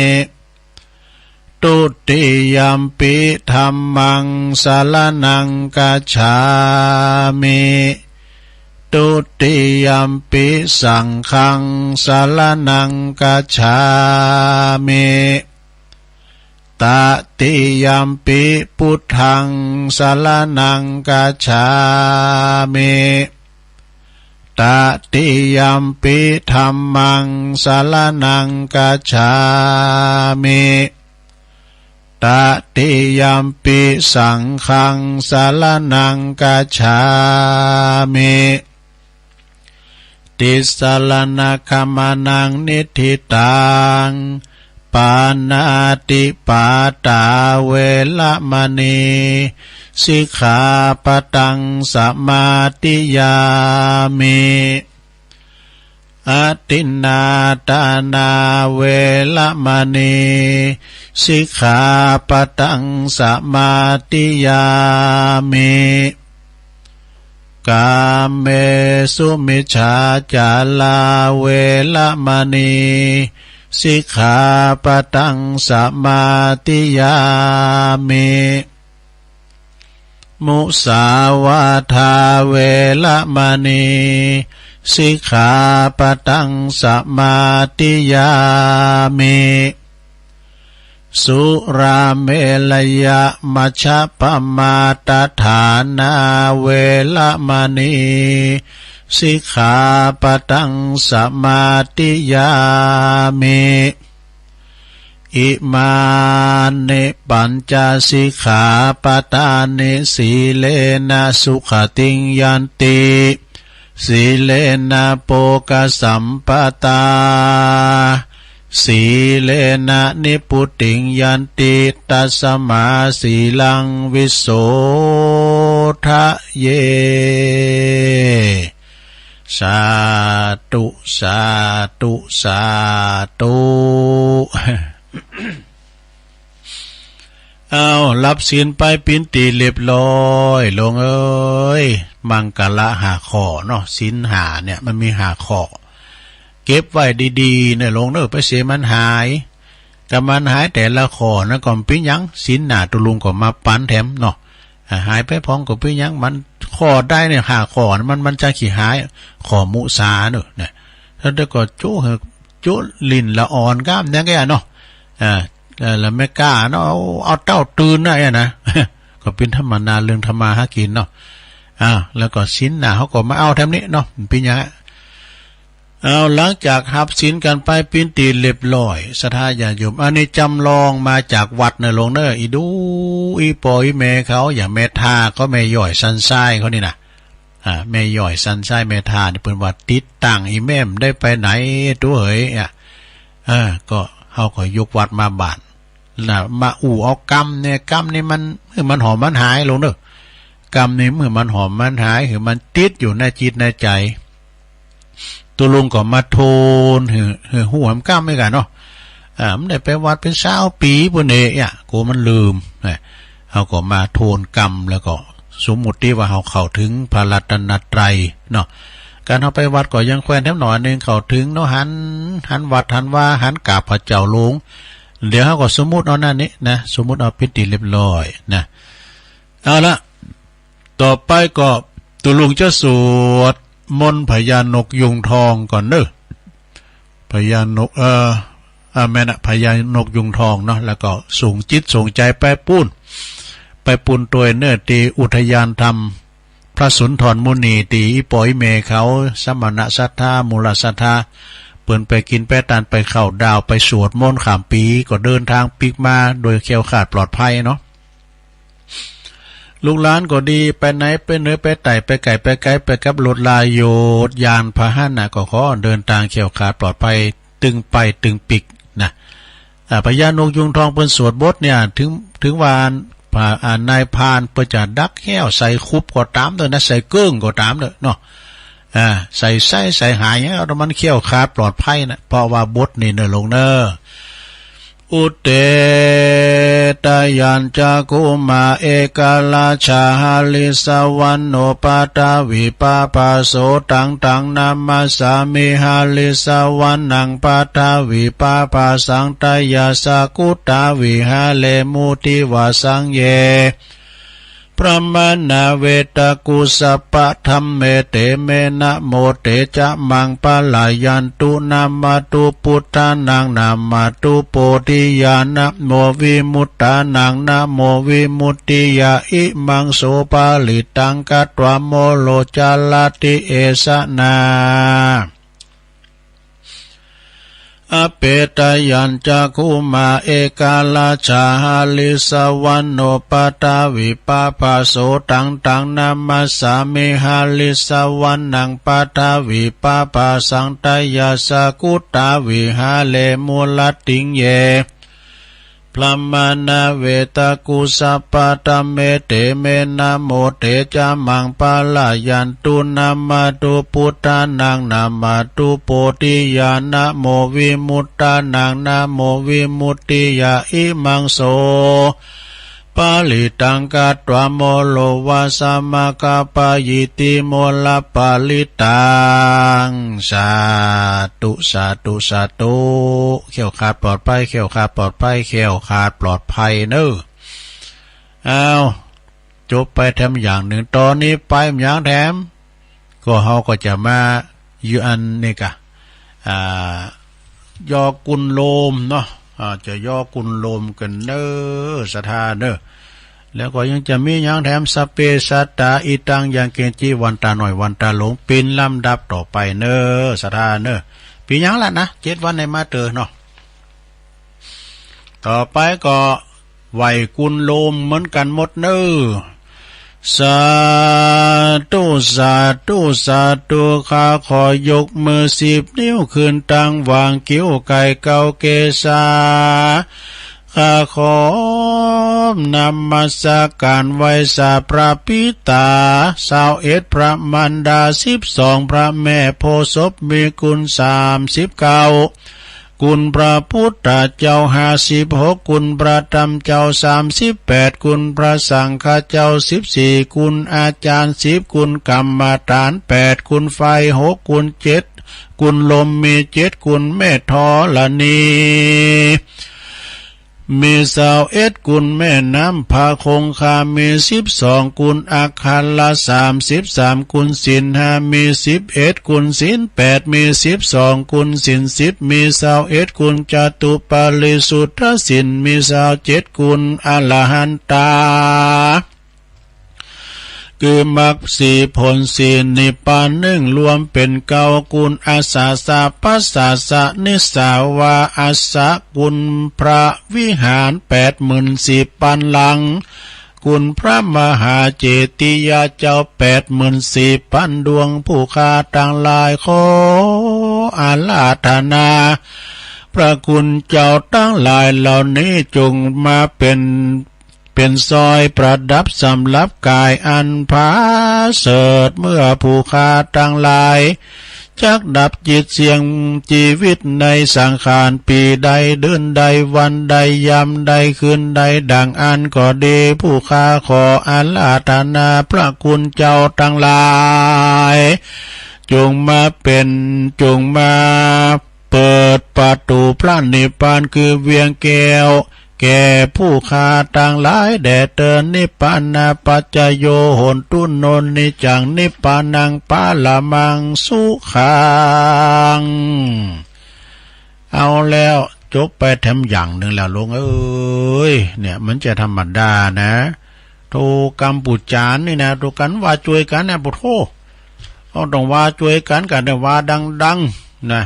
ตุติยัมปิธัมมังสรณังคัจฉามิตุติยัมปิสังฆังสรณังคัจฉามิตติยัมปิพุทธังสรณังคัจฉามิตติยัมปิธัมมังสรณังคัจฉามิตติยัมปิสังฆังสรณังคัจฉามิติสรณคัมมานังนิธิตังปานาติปาตาเวระมณีสิกขาปะตังสมาธิยามิอตินนาตานาเวระมณีสิกขาปะตังสมาธิยามิกาเมสุมิจฉาจาลาเวระมณีสิกขาปะตังสมาธิยามิมุสาวาทาเวระมณีสิกขาปะตังสมาธิยามิสุราเมลยะมัชฌัปมาตฐานาเวระมณีสิกขาปะตังสมาธิยามิอิมานิปัญจสิกขาปทานิสีเลนะสุขติงยันติสีเลนะโภคสัมปตาสีเลนะนิพุติงยันติตัสมาสีลังวิโสทะเยสาธุสาธุสาธุเอารับศีลไปปินตีเรียบร้อยลงเอ้ยมังกละหาข้อเนาะศีลหาเนี่ยมันมีหาข้อเก็บไว้ดีๆเนี่ยลงเด้อไปเสียมันหายกับมันหายแต่ละข้อนะก่อนปิ้งยังศีลหนาตุลุงก็มาปันแถมเนาะหายไปพร้อมกับปิ้งยังมันข้อได้เนี่ยหาข้อมันจะขี้หายข้อมุสาเนอะเนี่ยแล้วก็จุจุลิ้นละอ่อนก้ามเนี่ยแกเนาะแล้วไม่กล้าเนาะเอาเต้าตื่นได้นะก็เป็นธรรมนาเรื่องธรรมาหากินเนาะแล้วก็ศีลหนาเขาก็มาเอาแถมนี้เนาะปิ้งยังเอาหลังจากหับศีลกันไปปิ้นตีเรียบร้อยศรัทธาญาติโยมอันนี้จำลองมาจากวัดเนลงเนออีดูอีปอยแม่เขาอย่างแม่ทาก็แม่ย่อยสันไส้เขานี่นะแม่ย่อยสันไส้แม่ทานี่เป็นวัดติดตั้งอีแม่มได้ไปไหนตัวเหยก็เขาก็ยกวัดมาบานมาเอากรรมเนี่ยกรรมนี่มันหอมมันหายลงเนอกรรมนี่เมื่อมันหอมมันหายคือมันติดอยู่ในจิตในใจตัวลุงก็มาโทนหัวมันกล้ามไม่กันเนาะมันได้ไปวัดเป็น20 ปีปุ่นเอะกูมันลืมเขาก็มาโทนกรรมแล้วก็สมมุติว่าเขาเข้าถึงพระรัตนตรัยเนาะการเขาไปวัดก็ยังแควนแถมหน่อยนึงเข้าถึงเนาะหันวัดหันว่าหันกราบพระเจ้าหลวงเดี๋ยวเขาก็สมมุติเอานั่นนี่นะสมมุติเอาพิธีเรียบร้อยนะเอาละต่อไปก็ตัวลุงจะสวดมนต์พญานกยุงทองก่อนเด้อพญานกแม่นะพญานกยุงทองเนาะแล้วก็ส่งจิตส่งใจไปปุนตัวเนื้อตีอุทยานธรรมพระสุนทรมุนีตีอีปอยเมเขาสมณะศรัทธามูลศรัทธาเปิ่นไปกินแป้ตานไปเข้าดาวไปสวดมนต์ข้ามปีก็เดินทางปีกมาโดยแคล้วคลาดปลอดภัยเนาะ ลูกหลานก็ดีไปไหนไปเหนือไปไต่ไปไก่ไปไกลไปกับรถลายโยดยานพาหนะก็ขอเดินทางเขี่ยวขาดปลอดภัยตึงไปตึงปิกนะพญานกยุงทองเปิ้นสวดบทเนี่ยถึงวานนายพานเปิ้นจะดักแห้วใส่คุบก็ตามเด้อนะใส่เกิ้งก็ตามเด้อเนาะใส่ไส้ใส่หายเนี่ยเอามันเขี่ยวขาดปลอดภัยนะเพราะว่าบทนี่เนอลงเนออุเตตยัญจกุมาเอกาลาชาหาลิสวันโนปาตาวิปาปาโสตังนามาสามิหาลิสวันนังปาตาวิปาปาสังตายาสากุตาวิหาเลมุติวาสังเยพระมนาเวตกุสัพพะธัมเมเตเมนะโมเตจะมังปะลายันตุนามาตุพุทธานังนามาตุโพธิญาณโมวิมุตตานังนะโมวิมุตติยาอิมังโสปาลิตังกัตวะโมโลจาลาติเอสนาอเปตยัญจคุมาเอกาลาชาหาลิสวันโนปตาวิปาปาโสตังนามาสามิหาลิสวันนังปตาวิปาปาสังตายาสกุตาวิหาเลมุลติงเยพระมนาเวตกุสัพพะธัมเมเตเมนะโมเตจะมังปะลายันตุนามาตุพุทธานังนามาตุโพธิญาณโมวิมุตตานังนะโมวิมุตติยาอิมังโสปาลิตังกัตวะโมโลวาสมกาปยิติโมลปาลิตังสาธุสาธุสาธุเขี่ยวขาดปลอดภัยเขี่ยวขาดปลอดภัยเขี่ยวขาดปลอดภัยเนอะเอาจบไปแถมอย่างหนึ่งตอนนี้ไปอย่างแถมก็เขาก็จะมาอยู่อันนี้กะยอกุลโลมเนาะจะย่อกุลโลมกันเนอสถานเนอแล้วก็ยังจะมีอย่างแถมสเปสัตตาอิตังยังเกณฑ์จีวันตาหน่อยวันตาหลงเป็นลำดับต่อไปเนอสถานเนอปียังละนะ7 วันในมาเตอเนาะต่อไปก็ไหวกุลโลมเหมือนกันหมดเนอสาธุสาธุสาธุข้าขอยกมือ10 นิ้วขึ้นตั้งวางกิ้วไก่เกาเกษาข้าขอนำมาสักการไหว้สาพระปิตา21พระมารดา12พระแม่โพธิ์ศพมีคุณ39คุณพระพุทธเจ้า56คุณพระธรรมเจ้า38คุณพระสังฆเจ้า14คุณอาจารย์10คุณกรรมฐาน8คุณไฟ6คุณ7คุณลมมี7คุณเมธธรณีมี21กุลแม่น้ำพาคงคามี12กุลอาคาละ33กุลศีล5มี11กุลศีล8มี12กุลศีล10มี21กุลจตุปาริสุทธศีลมี27กุลอรหันตาคือมรรค4ผล4นิพพาน1รวมเป็น9กุลอาสาสะปัสสะสะนิสาวาอาสะกุลพระวิหาร84,000 ปันลังกุลพระมหาเจติยาเจ้า84,000 ดวงผู้ข้าต่างหลายขออาราธนาพระคุณเจ้าตั้งหลายเหล่านี้จงมาเป็นซอยประดับสำหรับกายอันผาเสริฐเมื่อผู้ข้าตั้งหลายจักดับจิตเสียงชีวิตในสังขารปีใดเดือนใดวันใดยามใดคืนใดดังอันก็ดีผู้ข้าขออาราธนาพระคุณเจ้าทั้งหลายจงมาเปิดประตูพระนิพพานคือเวียงแก้วแก่ผู้ข้าต่างหลายแด่เตือนนิพพานาปัจจโยโหนตุนนนิจังนิพพานังปาละมังสุขังเอาแล้วจบไปแถมอย่างหนึ่งแล้วลุงเอ้ยเนี่ยมันจะธรรมดานะโทกัมพูจานนี่นะโทกันว่าช่วยกันนะปุโธต้องว่าช่วยกันกันแต่ว่าดังๆนะ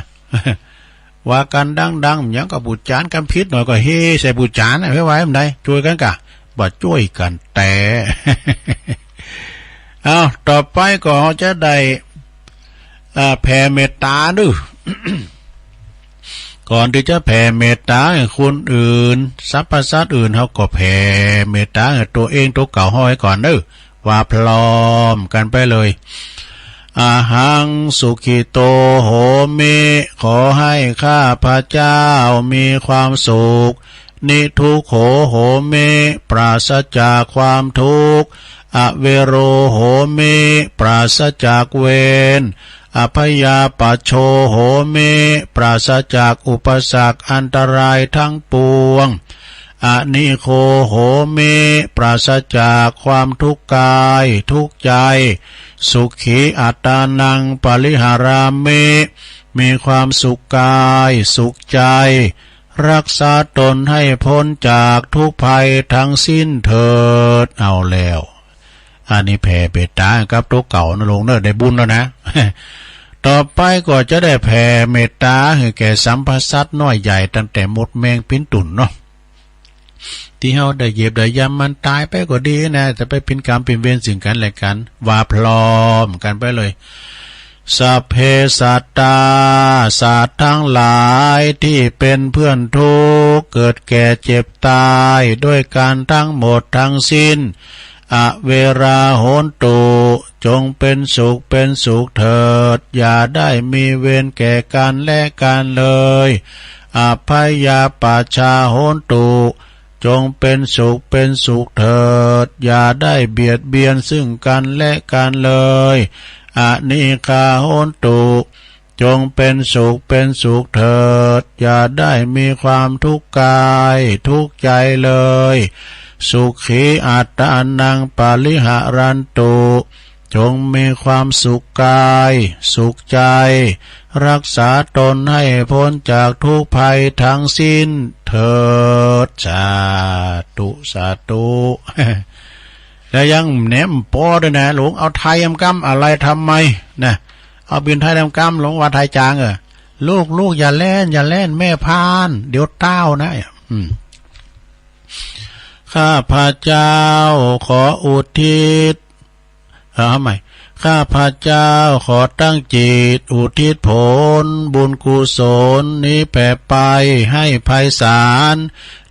ว่ากันดังๆอย่างกับบุจานกันพิษหน่อยก็เฮ้ใส่บุจานไว้ไว้มันได้ช่วยกันกะ บ่ช่วยกันแต่ เอาต่อไปก็จะได้แผ่เมตตาด้วย ก่อนที่จะแผ่เมตตาให้คนอื่นสรรพสัตว์อื่นเขาก็แผ่เมตตาให้ตัวเองตัวเก่าห้อยก่อนเด้อว่าพร้อมกันไปเลยอาหังสุขิโตโหมิขอให้ข้าพระเจ้ามีความสุขนิทุกโขโหมิปราศจากความทุกข์อเวโรโหมิปราศจากเวรอภยาปัชโชโหมิปราศจากอุปสรรคอันตรายทั้งปวงอนิโคโหมิปราศจากความทุกข์กายทุกข์ใจสุขีอัตตานังปริหารามิมีความสุขกายสุขใจรักษาตนให้พ้นจากทุกภัยทั้งสิ้นเถิดเอาแล้วอันนี้แผ่เมตตากับตัวเก่านะลงเนอะได้บุญแล้วนะ ต่อไปก็จะได้แผ่เมตตาให้แก่สัมภสัตว์น้อยใหญ่ตั้งแต่มดแมงปิ้นตุ่นเนาะที่เฮาได้เหยียบได้ยำมันตายไปก็ดีนะแต่ไปเป็นกรรมเป็นเวรสิ่งกันและกันว่าพร้อมกันไปเลยสัพเพสัตตาสัตว์ทั้งหลายที่เป็นเพื่อนทุกข์เกิดแก่เจ็บตายด้วยการทั้งหมดทั้งสิ้นอเวราโหนตุจงเป็นสุขเป็นสุขเถิดอย่าได้มีเวรแก่กันและกันเลยอภัยยาปัชชาโหนตุจงเป็นสุขเป็นสุขเถิดอย่าได้เบียดเบียนซึ่งกันและกันเลยอนิคาโหนตุจงเป็นสุขเป็นสุขเถิดอย่าได้มีความทุกข์กายทุกข์ใจเลยสุขีอัตตานังปาลิหารันตุจงมีความสุขกายสุขใจรักษาตนให้พ้นจากทุกภัยทั้งสิ้นเถิดสาธุสาธุ แล้วยังแหนมปอด้วยนะหลวงเอาไทยยำกำอะไรทำไมนะเอาบินไทยยำกำหลวงว่าไทยจางลูกอย่าเล่นแม่พานเดี๋ยวเต้านะข้าพระเจ้าขออุทิศทำไมข้าพระเจ้าขอตั้งจิตอุทิศผลบุญกุศลนี้แผ่ไปให้ไพศาล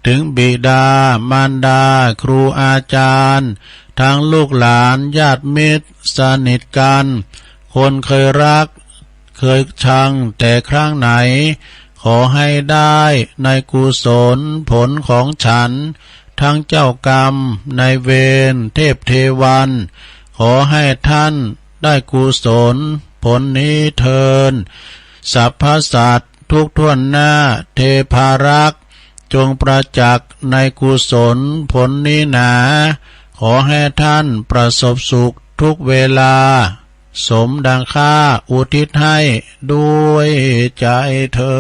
ถึงบิดามารดาครูอาจารย์ทั้งลูกหลานญาติมิตรสนิทกันคนเคยรักเคยชังแต่ครั้งไหนขอให้ได้ในกุศลผลของฉันทั้งเจ้ากรรมนายเวรเทพเทวันขอให้ท่านได้กุศลผลนี้เทินสรรพสัตว์ทุกท่วนหน้าเทพารักษ์จงประจักษ์ในกุศลผลนี้หนาขอให้ท่านประสบสุขทุกเวลาสมดังข้าอุทิศให้ด้วยใจเทิ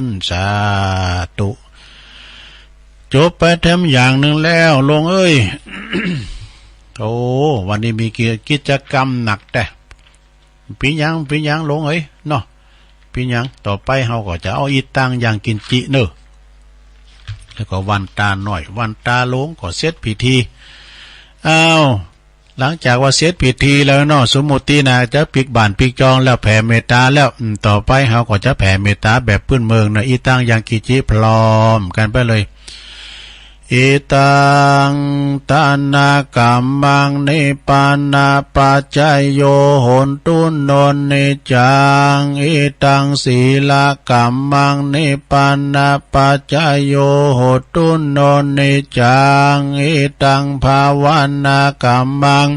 นสาธุจบไปเต็มอย่างหนึ่งแล้วลงเอ้ย โอ้วันนี้มีกิจกรรมหนักแต่ปียังลงเอ้ยเนาะปียังต่อไปเฮาก็จะเอาอีตังอย่างกินจิเนอะแล้วก็วันตาหน่อยวันตาลงก็เสร็จพิธีอ้าวหลังจากว่าเสร็จพิธีแล้วเนาะสมมุตินะจะปิกบ้านปิกจองแล้วแผ่เมตตาแล้วต่อไปเฮาก็จะแผ่เมตตาแบบพื้นเมืองนะอีตังอย่างกิจิพร้อมกันไปเลยอิตังตานากัมมังนิปานาปัจจยโยโหนตุนนนิจังอิตังศีลกัมมังนิปานาปัจจยโยโหตุนนนิจังอิตังภาวนากัมมัง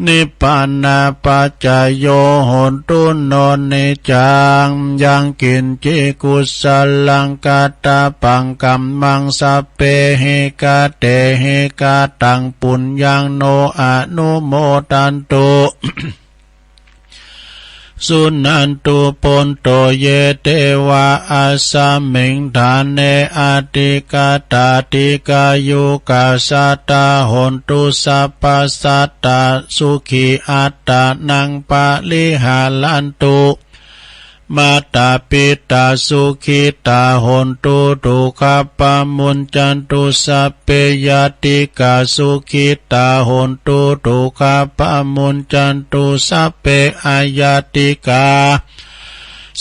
นิพพานาปัจจยโยโหตุนนนิจังยังกินจิกุสลังกาตาปังกัมมังสัพเพหิกาเตหิกาตังปุญญังโนอนุโมตันตุ สุนันตุปนโตเยเตวะอาสามิงทานเนอาติกาตาติกายุกาสัตตาหนตุสัพพสัตตาสุขีอัตตานังปะลิหาลันตุ มาตาปิตาสุขิตาหนตุทุกขปะมุญจันตุสัพเพยติกาสุขิตาหนตุทุกขปะมุญจันตุสัพเพอายติกา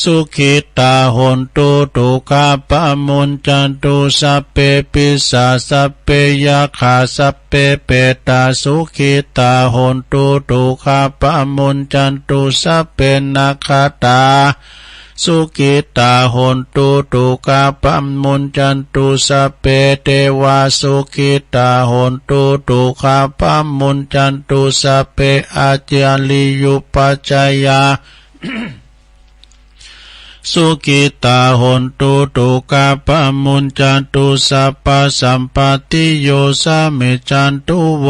สุขิตาหนตุทุกขปะมุญจันตุสัพเพปิสาสัพเพยาขาสัพเพเปตาสุขิตาหนตุทุกขปะมุญจันตุสัพเพนาคตาสุขิตาหนตุทุกขปะมุญจันตุสัพเพเทวาสุขิตาหนตุทุกขปะมุญจันตุสัพเพอาจาริยุปัจจยา สุขิตาหนตุทุกขปะมุญจันตุสัพพสัมปติโยสามิจันตุโว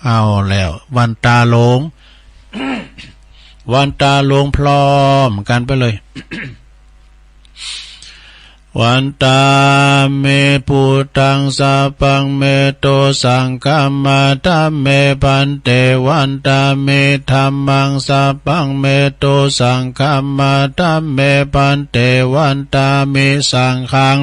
เอาแล้ววันตาหลง วันตาหลงพร้อมกันไปเลย วันตาเมพุตังสัพพังเมโตสังฆมาธัมเมพันเตวันตาเมธัมมังสัพพังเมโตสังฆมาธัมเมพันเตวันตาเมสังฆัง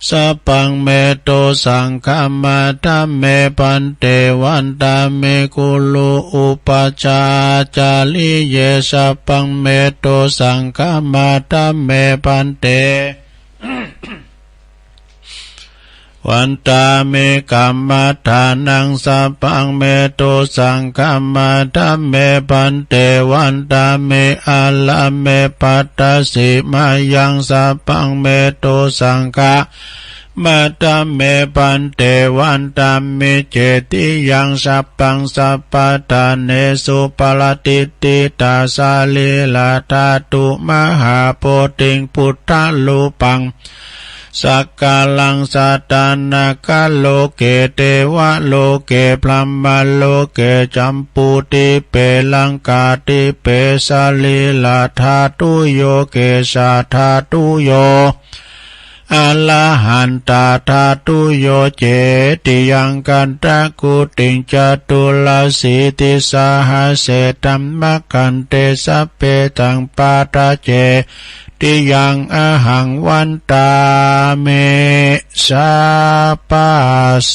สัพพังเมโตสังฆมาธัมเมพันเตวันตาเมกุลุอุปจาจาริเยสัพพังเมโตสังฆมาธัมเมพันเตวันตาเมกัมมัฏฐานังสัพพังเมโตสังฆมาธัมเมพันเตวันตาเมอาลาเมปัตตสิมายังสัพพังเมโตสังฆมาธัมเมพันเตวันตาเมเจติยังสัพพังสัพพทาเนสุปลติติตาสาลีลาธาตุมหาโพธิงพุทธลูปังสักกาลังสัตตานาคโลเกเทวะโลเกพลัมมาโลเกจัมปูติเปลังกาติเปสาลีลาธาตุโยเกสาธาตุโยอะระหันตาธาตุโยเจติยังกันตะกุติงจตุลสีติสาหาเสตัมมะกันเตสัพเพตังปาตาเจติยังอหังวันตาเมสาปาโส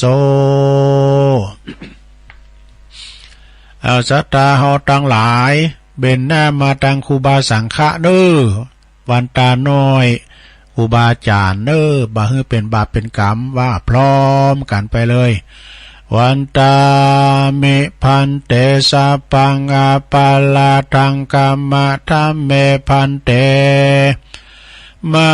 เอาสัตตาเฮาทั้งหลายเบนหน้ามาตังครูบาสังฆะเด้อวันตาน้อยครูบาอาจารย์เด้อบาฮือเป็นบาปเป็นกรรมว่าพร้อมกันไปเลยวันตาเมพันเตสัพพังอาปาลาทังกัมมะธัมเมพันเตมา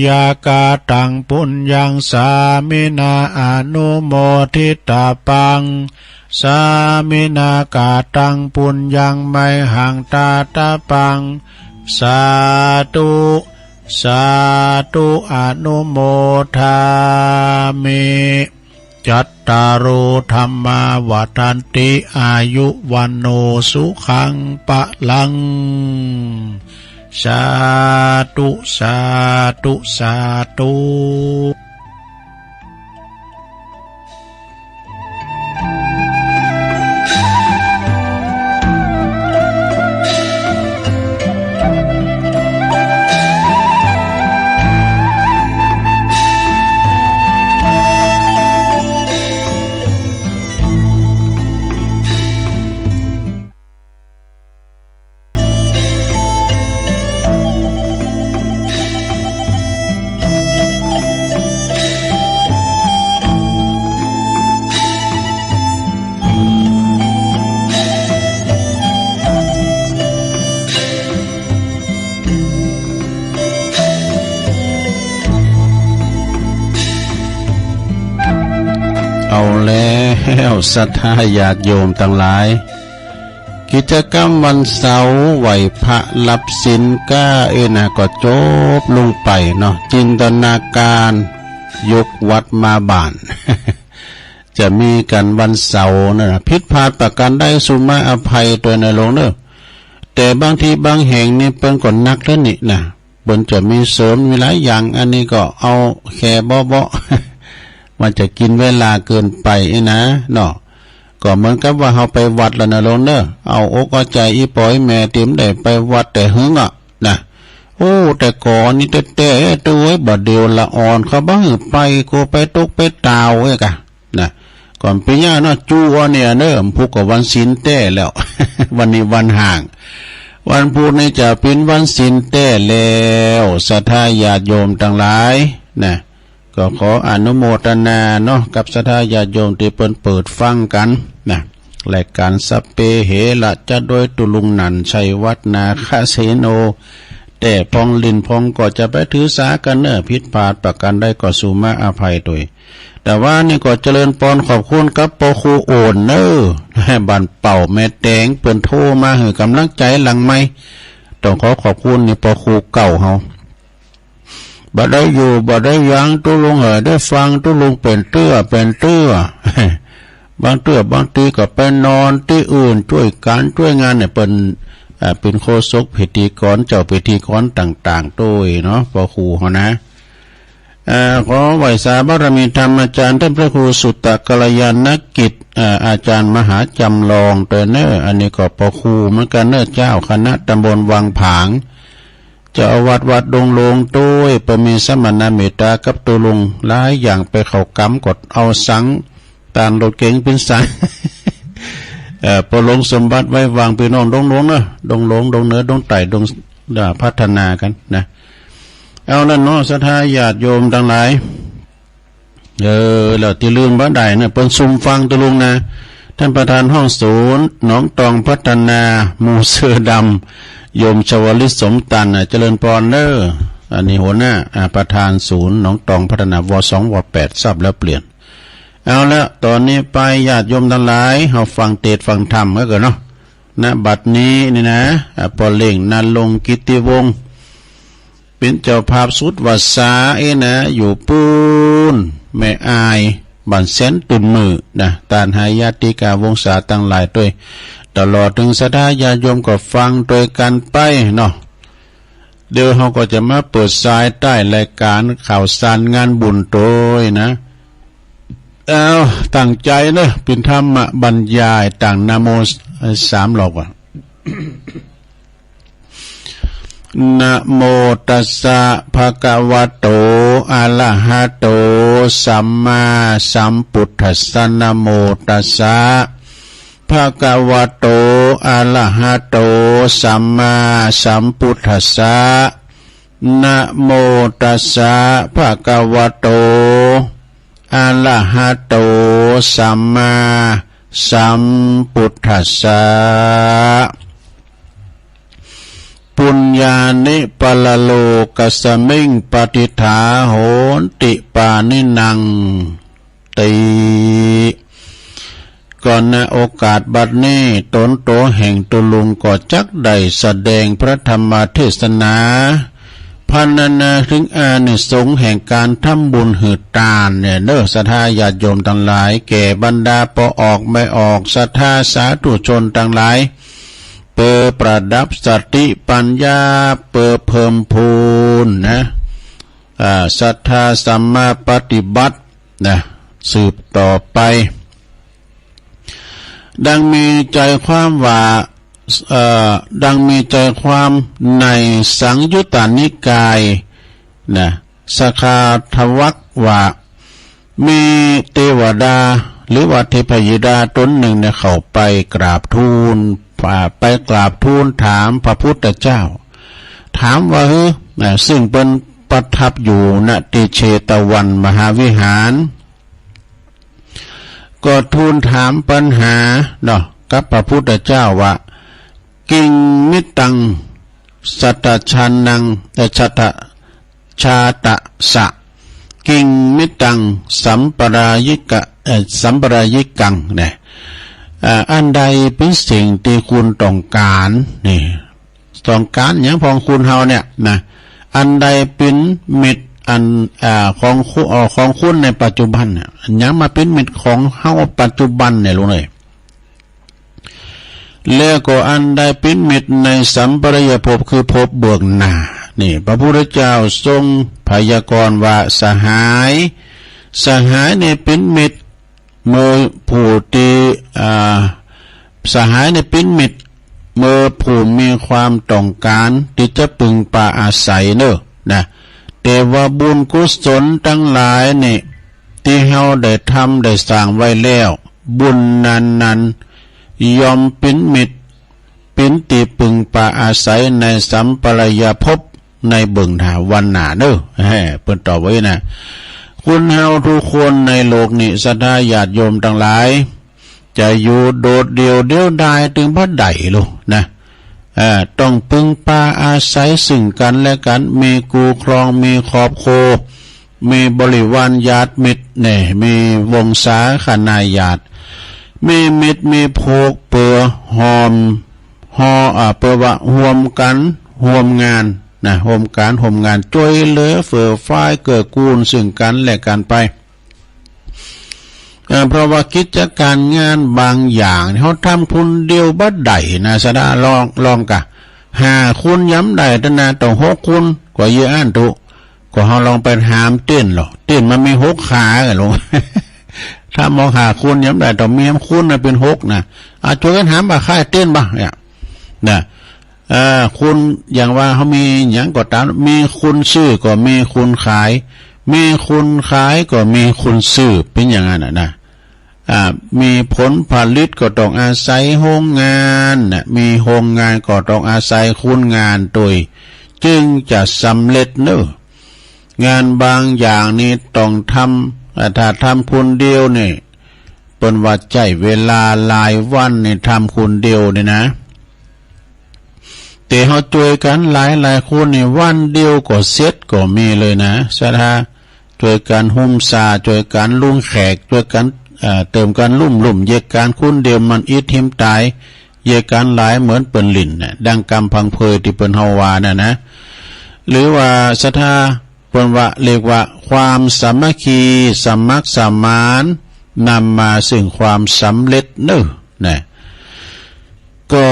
ยากาตังปุญญังสามินาอนุโมทิตาปังสามินากาตังปุญญังไมหังตาตาปังสาธุสาธุอนุโมทามิจัตตารโอธัมมาวัฏันติอายุวันโนสุขังปะลังสาธุสาธุสาธุเอาแล้วศรัทธาญาติโยมทั้งหลายกิจกรรมวันเสาร์ไหวพระรับศีลก้าก็จบลงไปเนาะจินตนาการยกวัดมาบ้าน จะมีกันวันเสาร์นะผิดพลาดประการใดสุมาอภัยตัวในหลวงเนอะแต่บางทีบางแห่งนี่เปิ้นก็นักแล้วนี่นะบนจะมีเสริมมีหลายอย่างอันนี้ก็เอาแค่บ่ มันจะกินเวลาเกินไปนะเนาะก็ ก็เหมือนกับว่าเฮาไปวัดแล้วนะลงเด้อเอาอกเอาใจอีปอยแม่ติมได้ไปวัดแต่หึงอ่ะนะโอ้แต่ก่อนนี่แต่ตัวไว้บ่เดียวละอ่อนเขาบ้างไปกูไปตกไปตาวเอ้กะนะก่อนปีหน้าเนาะจูวเนี่ยเด้อพุกกับวันศีลแต้แล้ว วันนี้วันห่างวันพุธนี่จะเป็นวันศีลแต้แล้วศรัทธาญาติโยมทั้งหลายนะก็ขออนุโมทนาเนาะกับศรัทธาญาติโยมที่เปิดฟังกันนะรายการสัพเพเหระจะโดยตุลุงนันชัยวัฒนาคเสโนแต่พองลินพองก็จะไปถือสากันเนอผิดพลาดประกันได้ก็สุมาอภัยด้วยแต่ว่านี่ก็เจริญปอนขอบคุณกับปอครูโอนเนอให้บันเป่าแม่แดงเปิ้นโทรมาให้กำลังใจหลังไม่ต้องขอขอบคุณนี่ปอครูเก่าเฮาบ่ได้อยู่บ่ได้ยังตุลุงได้ฟังตุลุงเป็นเตื้อบางทีก็ไปนอนที่อื่นช่วยการช่วยงานเนี่ยเป็นโฆษกพิธีกรเจ้าพิธีกรต่างๆด้วยเนาะปอครูเฮานะขอไหว้สาบารมีธรรมอาจารย์ท่านพระครูสุตตกัลยาณกิจอาจารย์มหาจำลองเตอเนออันนี้ก็ปอครูเหมือนกันเนอเจ้าคณะตำบลวังผางจะเอาวัดดงลงตุ้ยประมีสมณเมตตากับตัวลงหลายอย่างไปเข้ากำกดเอาสังตานรถเก๋งเป็นสัง พอลงสมบัติไว้วางพี่น้องดงเนอะดงเหนือดงไต่ดงพัฒนากันนะเอานั่นเนาะศรัทธาญาติโยมทั้งหลายแล้วที่ลืมบ่ได้นะเปิ้นซุ่มฟังตะลุงนะท่านประธานห้องศูนย์หนองตองพัฒนาหมู่เสือดำโยมชวลิตสมตันเจริญพรเด้ออันนี้หัวหน้าประธานศูนย์หนองตองพัฒนาว2 ว 8ทราบแล้วเปลี่ยนเอาละตอนนี้ไปญาติโยมทั้งหลายเฮาฟังเทศน์ฟังธรรมก็เกิดเนาะณบัดนี้นี่นะปอเล่งนันลงกิตติวงศ์เป็นเจ้าภาพสุดวัดสานะอยู่ปูนแม่อายบันเซนตุนมือนะตานหายาติกาวงศาตั้งหลายด้วยตลอดถึงศรัทธาญาติโยมก็ฟังโดยกันไปเนาะเดี๋ยวเราก็จะมาเปิดสายใต้รายการข่าวสารงานบุญโดยนะเอาตั้งใจเนอะเป็นธรรมบรรยายต่างนะโม3 รอบก่อน นะโมตัสสะภะคะวะโตอะระหะโตสัมมาสัมพุทธัสสะนะโมตัสสะภะคะวะโตอะระหะโตสัมมาสัมพุทธัสสะนะโมตัสสะภะคะวะโตอะระหะโตสัมมาสัมพุทธัสสะปุญญานิปละโลกัสมิงปฏิฐาโหนติปานินังติก่อนในโอกาสบัดนี้ตนโตแห่งตุลุงก็จักได้แสดงพระธรรมเทศนาพรรณนาถึงอานิสงส์แห่งการทำบุญหืดตาลเนี่ยเด้อศรัทธาญาติโยมทั้งหลายแก่บรรดาปออกไม่ออกศรัทธาสาธุชนทั้งหลายเปิดประดับสติปัญญาเปิดเพิ่มพูนนะศรัทธาสัมมาปฏิบัตินะสืบต่อไปดังมีใจความว่าดังมีใจความในสังยุตตนิกายนะสคาทวักว่ามีเทวดาหรือว่าเทพยิดาตนหนึ่งเนี่ยเข้าไปกราบทูลถามพระพุทธเจ้าถามว่าซึ่งเป็นประทับอยู่ณติเชตวันมหาวิหารก็ทูลถามปัญหาเนาะกับพระพุทธเจ้าว่ากิงมิตังสัตชันนังชัตชาตะสะกิงมิตังสัมปรายิกังเนี่ยอันใดเป็นสิ่งที่คุณต้องการนี่ต้องการอย่างพองคุณเฮาเนี่ยนะอันใดเป็นมิตรอันของคุณในปัจจุบันเนี่ยอย่างมาเป็นมิตรของเฮาปัจจุบันเนี่ยรู้เลยแล้วก็อันใดเป็นมิตรในสัมปรายภพคือภพเบื้องหน้านี่พระพุทธเจ้าทรงพยากรณ์ว่าสหายเนี่ยเป็นมิตร เมื่อผู้ตีสหายในปิ้นมิตรเมื่อผู้มีความต้องการที่จะพึงปาอาศัยเนอะนะแต่ว่าบุญกุศลทั้งหลายนี่ที่เฮาได้ทำได้สร้างไว้แล้วบุญนั้นยอมปิ้นมิตรปิ้นตีพึงปาอาศัยในสัมปรายภพในเบิ่งหาวันหนาเด้อเพิ่นตอบไว้นะคุณเฮาทุกคนในโลกนี้ศรัทธาญาติโยมทั้งหลายจะอยู่โดดเดี่ยวดายถึงพระใดลูกนะต้องพึงปาอาศัยซึ่งกันและกันมีกูครองมีขอบโคมีบริวารญาติมิตรเนี่ยมีวงศาคณาญาติมีมิตรมีโภคเปือหอมเปือว่าห่วมกันห่วมงานนะห่วมการห่วมงานช่วยเหลือเฟื่อฟ้ายเกื้อกูลซึ่งกันและกันไปเพราะว่ากิจการงานบางอย่างเขาทำคุณเดียวบัดใดนะสดาลองกะคุณย้ำใดตนาต้อง6คุณกว่าเยอะอันตุก็เขาลองไปหามเต้นหรอเต้นมันมี6ขากันลง ถ้ามองคุณย้ำใดต้องมีคุณนะเป็น6นะช่วยกันหามบ่ค่ายเต้นบ่เนี่ยนะคุณอย่างว่าเขามีอย่างก็ตามมีคุณซื้อก็มีคุณขายมีคุณขายก็มีคุณซื้อเป็นอย่างนั้นนะมีผลผลิตก็ต้องอาศัยโรงงานนะมีโรงงานก็ต้องอาศัยคุณงานโดยจึงจะสำเร็จเนอะงานบางอย่างนี้ต้องทำถ้าทำคนเดียวเนี่ยเป็นว่าใจเวลาหลายวันเนี่ยทำคนเดียวเนี่ยนะแต่เขาช่วยกันหลายคนในวันเดียวก็เสร็จก็มีเลยนะสถาช่วยกันหุ่มซาช่วยกันลุ่งแขกช่วยกันเติมกันลุ่มเยกการคุณเดียวมันอิทธิมตายเยกการหลายเหมือนเปิ่นลิ่นนะดังกำพังเพยที่เปิ่นเฮาวานะหรือว่าสถาเปิ่นว่าเรียกว่าความสามัคคีสมัครสมานนำมาซึ่งความสำเร็จเนอะนะก็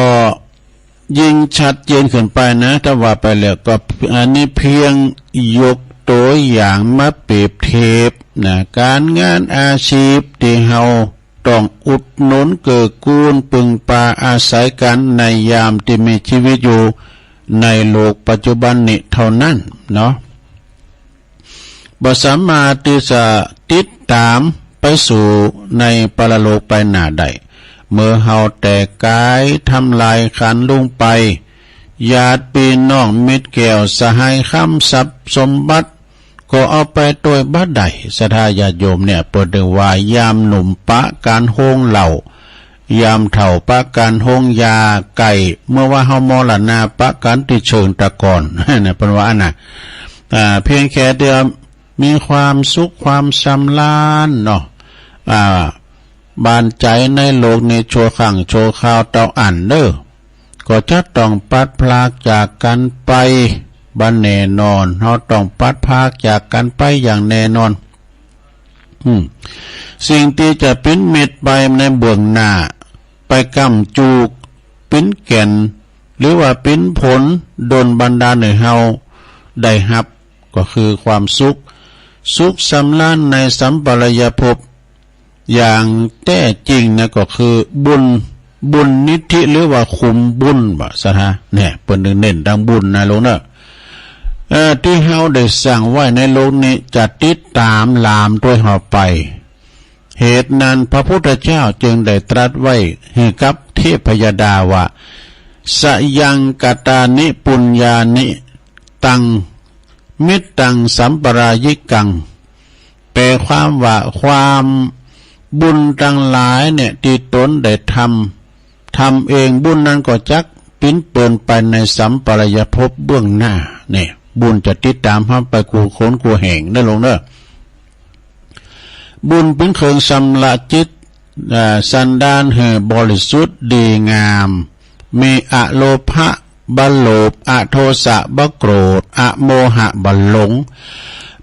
ยิ่งชัดเจนขึ้นไปนะถ้าว่าไปแล้วก็อันนี้เพียงยกตัวอย่างมาเปรียบเทียบนะการงานอาชีพที่เฮาต้องอุดหนุนเกื้อกูลปึงปาอาศัยกันในยามที่มีชีวิตอยู่ในโลกปัจจุบันนี้เท่านั้นเนาะบ่สามารถที่จะติดตามไปสู่ในปรโลกไปหน้าใดเมื่อเฮาแต่กายทำลายขันลงไปญาติพี่น้องมิตรแก้วสหายค้ำทรัพย์สมบัติก็เอาไปโดยบัดใดศรัทธาญาติโยมเนี่ยเปิดว่ายามหนุ่มปะการโฮงเหล่ายามเฒ่าปะการโฮงยาไก่เมื่อว่าเฮามรณาปะการติเชิงตะกอนเนี่ยเป็นว่าน่ะเพียงแค่เดียวมีความสุขความสำราญเนาะบานใจในโลกในโชว์ขังโชว์ข่าวเต่าอ่านเด้อก็จะต้องปัดพลากจากกันไปบันแน่นอนเราต้องปัดพลากจากกันไปอย่างแน่นอนสิ่งที่จะปิ้นเม็ดไปในเบื้องหน้าไปกำจูกปิ้นแก่นหรือว่าปิ้นผลโดนบันดาลให้เฮาได้รับก็คือความสุขสำราญในสัมปรายภพอย่างแท้จริงนะก็คือบุญนิธิหรือว่าคุมบุญบ่ซะฮะเนี่ยเปิ้นเน้นดังบุญนะลูกเนาะที่เฮาได้สร้างไว้ในโลกนี้จะติดตามลามด้วยเฮาไปเหตุนั้นพระพุทธเจ้าจึงได้ตรัสไว้ให้กับเทพยดาว่าสยังกตานิปุญญานิตังมิตตังสัมปรายิกังแปลความว่าความบุญทั้งหลายเนี่ยที่ตนได้ทำเองบุญนั้นก็จักปิ้นเปินไปในสัมปรายภพเบื้องหน้าเนี่ยบุญจะติดตามห้ามไปกูโขนกูแห่งได้ลงเด้อบุญเป็นเครื่องสำละจิตสันดานให้บริสุทธิ์ดีงามมีอโลภะบัลโลภอโทสะบัโกรธอโมหะบัลหลง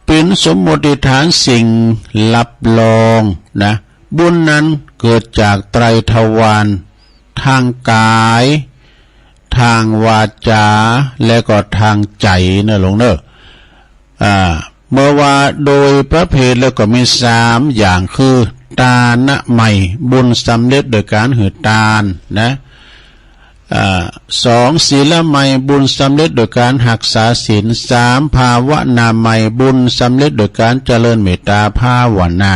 เป็นสมมติฐานสิ่งลับลองนะบุญนั้นเกิดจากไตรทวารทางกายทางวาจาและก็ทางใจนะหลวงเนอะเมื่อว่าโดยประเภทแล้วก็มี3อย่างคือ ตานะใหม่บุญสำเร็จโดยการหือตานนะ2ศีลใหม่บุญสำเร็จโดยการหักษาศีล3ภาวนาใหม่บุญสำเร็จโดยการเจริญเมตตาภาวนา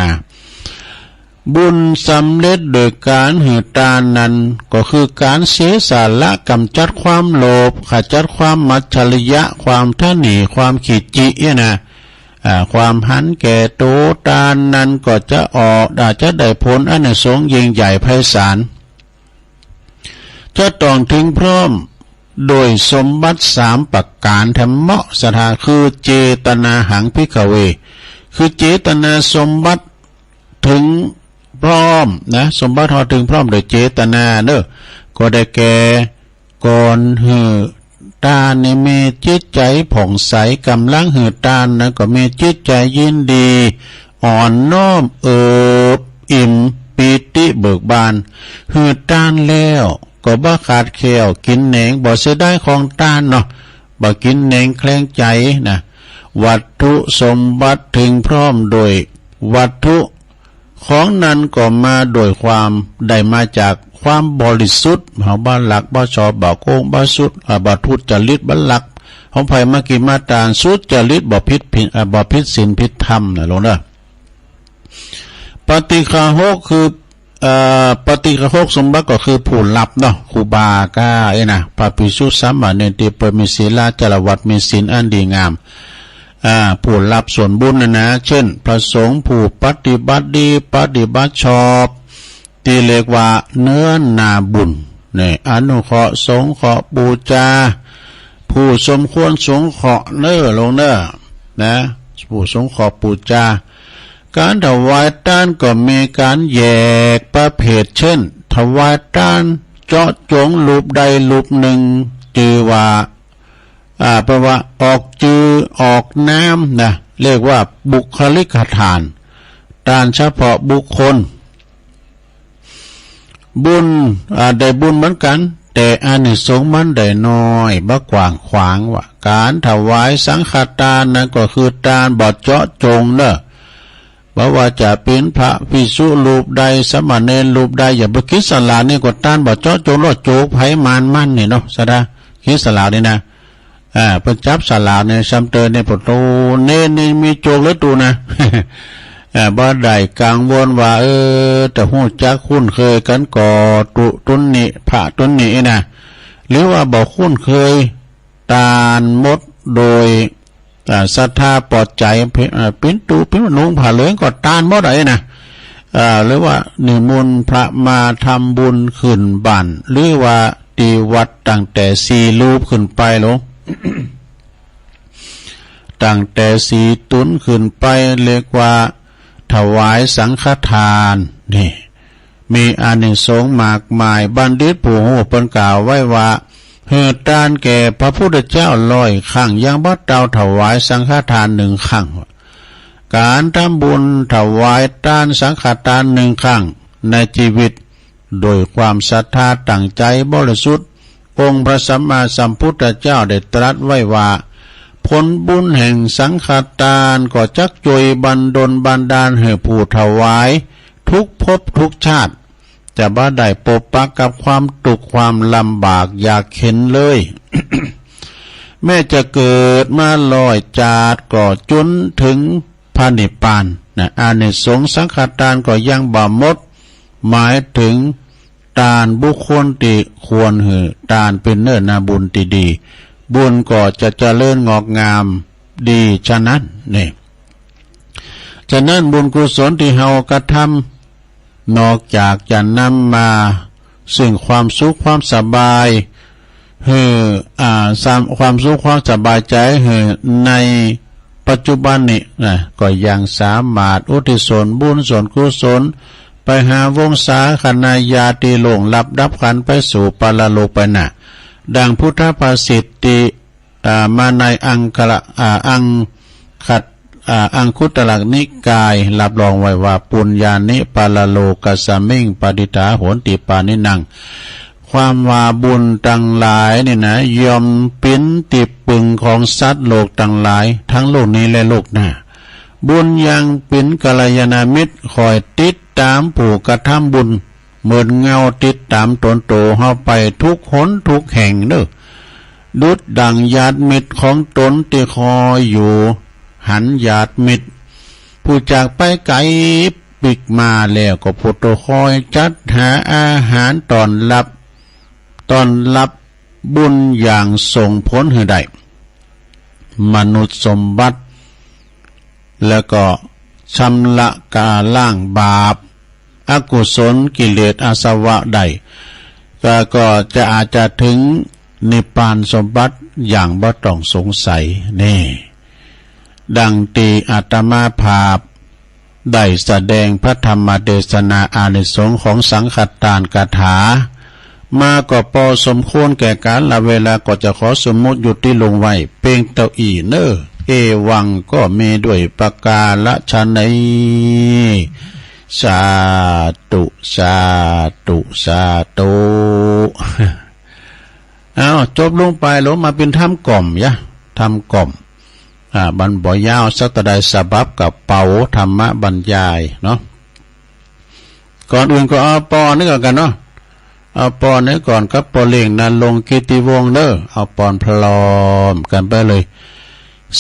บุญสำเร็จโดยการหือตานนั้นก็คือการเสียสละกำจัดความโลภขจัดความมัจฉริยะความท่าหนีความขีดจินะความหันแก่โตตานนั้นก็จะอาจจะได้ผลอานิสงส์ยิ่งใหญ่ไพศาลจะต้องถึงพร้อมโดยสมบัติ3ประการแถมเหมาะสถาคือเจตนาหังภิกขเวคือเจตนาสมบัติถึงพร้อมนะสมบัติถึงพร้อมโดยเจตนาเนอะก็ได้แก่ก่อนหือตาในเมจิตใจผ่องใสกำลังหือตานนะก็เมจิตใจยินดีอ่อนน้อมอิ่มปีติเบิกบานหือตานแล้วก็บ่ขาดแคลวกินแหนงบ่เสียได้ของตานเนาะบ่กินแหนงแคลงใจนะวัตถุสมบัติถึงพร้อมโดยวัตถุของนั้นก็มาโดยความได้มาจากความบริสุทธิ์เฮาบ่หลักบ่ชอบบ่โกงบ่สุดบ่ทุจริตบ่ลักของไผมากิมาตานสุจริตบ่ผิดศีลผิดธรรมนะลงเด้อปฏิฆาหกคือปฏิฆาหกสมบัติก็คือผู้รับเนาะครูบาก้านะพระภิกษุสามเณรที่เปิดมีศีลจารวัตมีศีลอันดีงามผู้รับส่วนบุญนะเช่นพระสงฆ์ผู้ปฏิบัติดีปฏิบัติชอบที่เรียกว่าเนื้อนาบุญเนี่ยอนุเคราะห์สงเคราะห์บูชาผู้สมควรสงเคราะห์เน้อลงเน้อนะผู้สงเคราะห์บูชาการถวายทานก็มีการแยกประเภทเช่นถวายทานเจาะจงรูปใดรูปหนึ่งจือว่าแปลว่าออกจือออกน้ำนะเรียกว่าบุคลิกทานทานเฉพาะบุคคลบุญได้บุญเหมือนกันแต่อานิสงส์มันได้น้อยบ่กว้างขวางว่าการถวายสังฆทานนั้นก็คือทานบ่เจาะจงเนอะว่าจะเป็นพระภิกษุรูปใดสมณเณรรูปใดอย่าไปคิดสลานี่ก็ทานบ่เจาะจงรอดโจกไผมานมั่นนี่เนาะซะดาคิดสลานี่นะเพิ่นจับสลาในซัมเตอร์ในปโตเน้นมีโจกแล้วตูนะบ่ได้กังวลว่าแต่ฮู้จักคุ้นเคยกันก่อตุนนี่พระตุนนี่นะหรือว่าบ่คุ้นเคยตานมดโดยศรัทธาปลอดใจเป็นตูเป็นนุงผ่าเหลืองก็ตานหมดไอ้นะหรือว่านิมนต์พระมาทำบุญขึ้นบ้านหรือว่าตีวัดตั้งแต่4รูปขึ้นไปลง ตั้งแต่4ตุนขึ้นไปเรียกว่าถวายสังฆทานนี่มีอานิสงส์มากมายบัณฑิตผู้ฮู้เพิ่นกล่าวไว้ว่าเฮือทานแก่พระพุทธเจ้า100ครั้งยังบ่เท่าถวายสังฆทาน1ครั้งการทำบุญถวายทานสังฆทาน1ครั้งในชีวิตโดยความศรัทธาตั้งใจบริสุทธิ์องค์พระสัมมาสัมพุทธเจ้าได้ตรัสไว้ว่าผลบุญแห่งสังฆทานก็จักจวยบันดลบันดาลให้ผู้ถวายทุกภพทุกชาติจะบ่ได้ปกปักกับความทุกข์ความลำบากอยากเห็นเลย แม้จะเกิดมา100 ชาติก็จนถึงพระนิพพานนะอานิสงส์สังฆทานก็ยังบ่หมดหมายถึงทานบุคคลที่ควรหือทานเป็นเนื้อนาบุญที่ดีบุญก็จะเจริญงอกงามดีฉะนั้นนี่ฉะนั้นบุญกุศลที่เฮากระทำนอกจากจะนำมาซึ่งความสุขความสบายความสุขความสบายใจในปัจจุบันนี้นะก็ยังสามารถอุทิศส่วนบุญส่วนกุศลไปหาวงศาคณาญาติหลงลับดับขันไปสู่ปรโลกไปน่ะดังพุทธภาษิตมาในอังคุตรนิกายรับรองไว้ว่าปุญญานิปาลโลกัสมิงปฏิทาโหนติปานินังความว่าบุญทั้งหลายนี่นะยอมปิ้นติปึงของสัตว์โลกทั้งหลายทั้งโลกนี้และโลกหน้าบุญยังเป็นกัลยาณมิตรคอยติด ตามผู้กระทำบุญเหมือนเงาติดตามตนโตเฮาไปทุกหนทุกแห่งเด้อดุจดังญาติมิตรของตนที่คอยอยู่หันญาติมิตรผู้จากไปไกลปิกมาแล้วก็พุทโธคอยจัดหาอาหารตอนรับบุญอย่างส่งผลให้ได้มนุษย์สมบัติแล้วก็ชำระกาล่างบาปอกุศลกิเลสอาสวะใดก็จะอาจจะถึงนิพพานสมบัติอย่างบ่ต้องสงสัยนี่ดังตีอาตมาภาพได้แสดงพระธรรมเทศนาอานิสงส์ของสังฆทานคาถามาก็พอสมควรแก่การละเวลาก็จะขอสมมุติหยุดที่ลงไว้เพียงเท่าอีเนอเอวังก็มีด้วยประกาศนัยสาธุสาธุสาธุเอาจบลงไปลงมาเป็นธรรมกล่อมยะธรรมกล่อมบรรบยาวสักตะไดสบับกับเป่าธรรมะบรรยายเนาะก่อนอื่นก็เอาปอนี่ก่อนกันเนาะเอาปอนนี้ก่อนครับปอเล่งนันลงกิติวงศ์เด้อเอาปอนพลอมกันไปเลย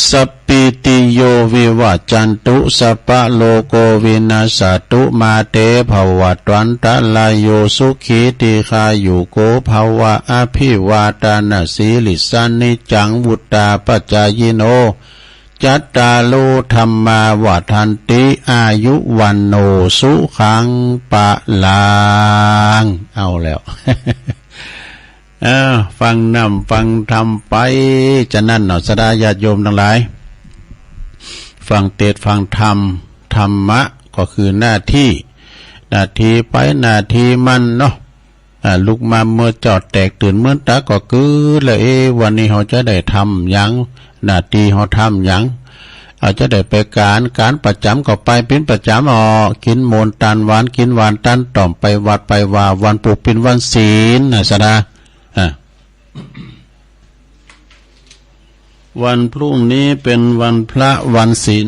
สัพพิติโยวิวัจจันตุสัพพะโลโกวินาศตุมาเตภวัตวันตะลายโยสุขีติคายุโกภวะอภิวาทานาสีลิสันนิจังวุตตาปัจจายโนจัตตาโลธรรมาวัฏันติอายุวันโนสุขังปะลางเอาแล้ว ฟังนำฟังธรรมไปจะนั่นเนาะสดาญาติโยมทั้งหลายฟังเทศฟังธรรมธรรมะก็คือหน้าที่ไปหน้าที่มันเนาะลุกมาเมื่อจอดแตกตื่นเมื่อตาก็คือเลยวันนี้เขาจะได้ทำยังหน้าที่เขาทำยังอาจจะได้ไปการประจำก็ไปเป็นประจำกินโมนตันหวานกินหวานตันต่อมไปวัดไปว่าวันปลูกเป็นวันศีลนะสดาวันพรุ่งนี้เป็นวันพระวันศีล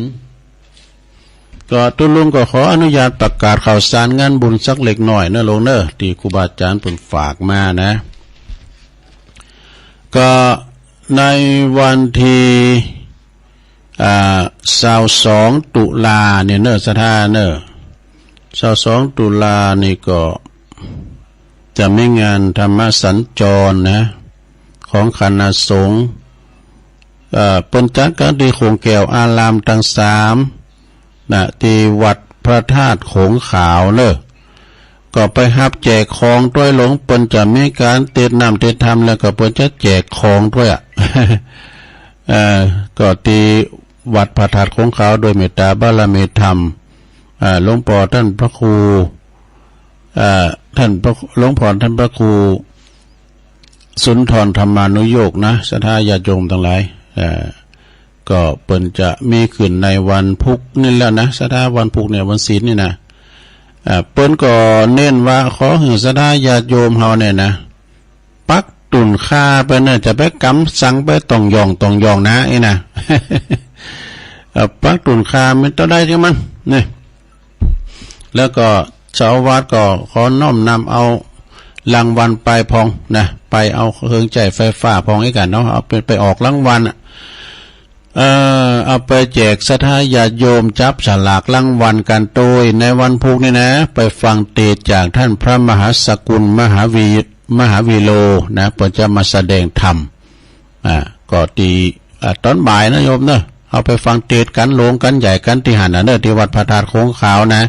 ก็ตุลุงก็ขออนุญาตประกาศข่าวสารงานบุญสักเล็กหน่อยเนอะลงเนอะที่ครูบาอาจารย์เพิ่นฝากมานะก็ในวันที่22 ตุลาเนี่ยเนอะสถานเนอะ22 ตุลานี่ก็จะมีงานธรรมสัญจรนะของคณะสงฆ์เปิ้นจัดการที่โขงแก้วอารามทั้ง3นะที่วัดพระธาตุโขงขาวเนอะก็ไปฮับแจกของด้วยหลวงเปิ้นจะมีการเทศน์นำเทศน์ธรรมแล้วก็เปิ้นจะแจกของด้วยก็ที่วัดพระธาตุโขงขาวโดยเมตตาบารมีธรรมหลวงพ่อท่านพระครูหลวงพ่อท่านพระครูสุนทรธรรมานุโยคนะศรัทธาญาติโยมทั้งหลายก็เปิ้นจะมีขึ้นในวันพุธนี่แล้วนะศรัทธาวันพุธเนี่ยวันศีลนี่นะเปิ้นก็เน้นว่าขอให้ศรัทธาญาติโยมเฮาเนี่ยนะปักตุนค่าไปเนี่ยจะไปกำสั่งไปต้องยองนะไอ้นะ ปักตุนค่ามันต้องได้ที่มันนี่แล้วก็เจ้าอาวาสก็ขอน้อมนำเอารางวัลไปพองนะไปเอาเครื่องจ่ายไฟฟ้าพองให้กันเนาะเอาไปออกรางวัลเอาไปแจกศรัทธาญาติโยมจับฉลากรางวัลกันโดยในวันพุธนี่นะไปฟังเทศน์จากท่านพระมหาสกุลมหาวีโลนะเพิ่นจะมาแสดงธรรมก็ตีตอนบ่ายนะโยมเนาะเอาไปฟังเทศน์กันโลงกันใหญ่กันที่หันเนอะที่วัดพระธาตุโขงขาวนะ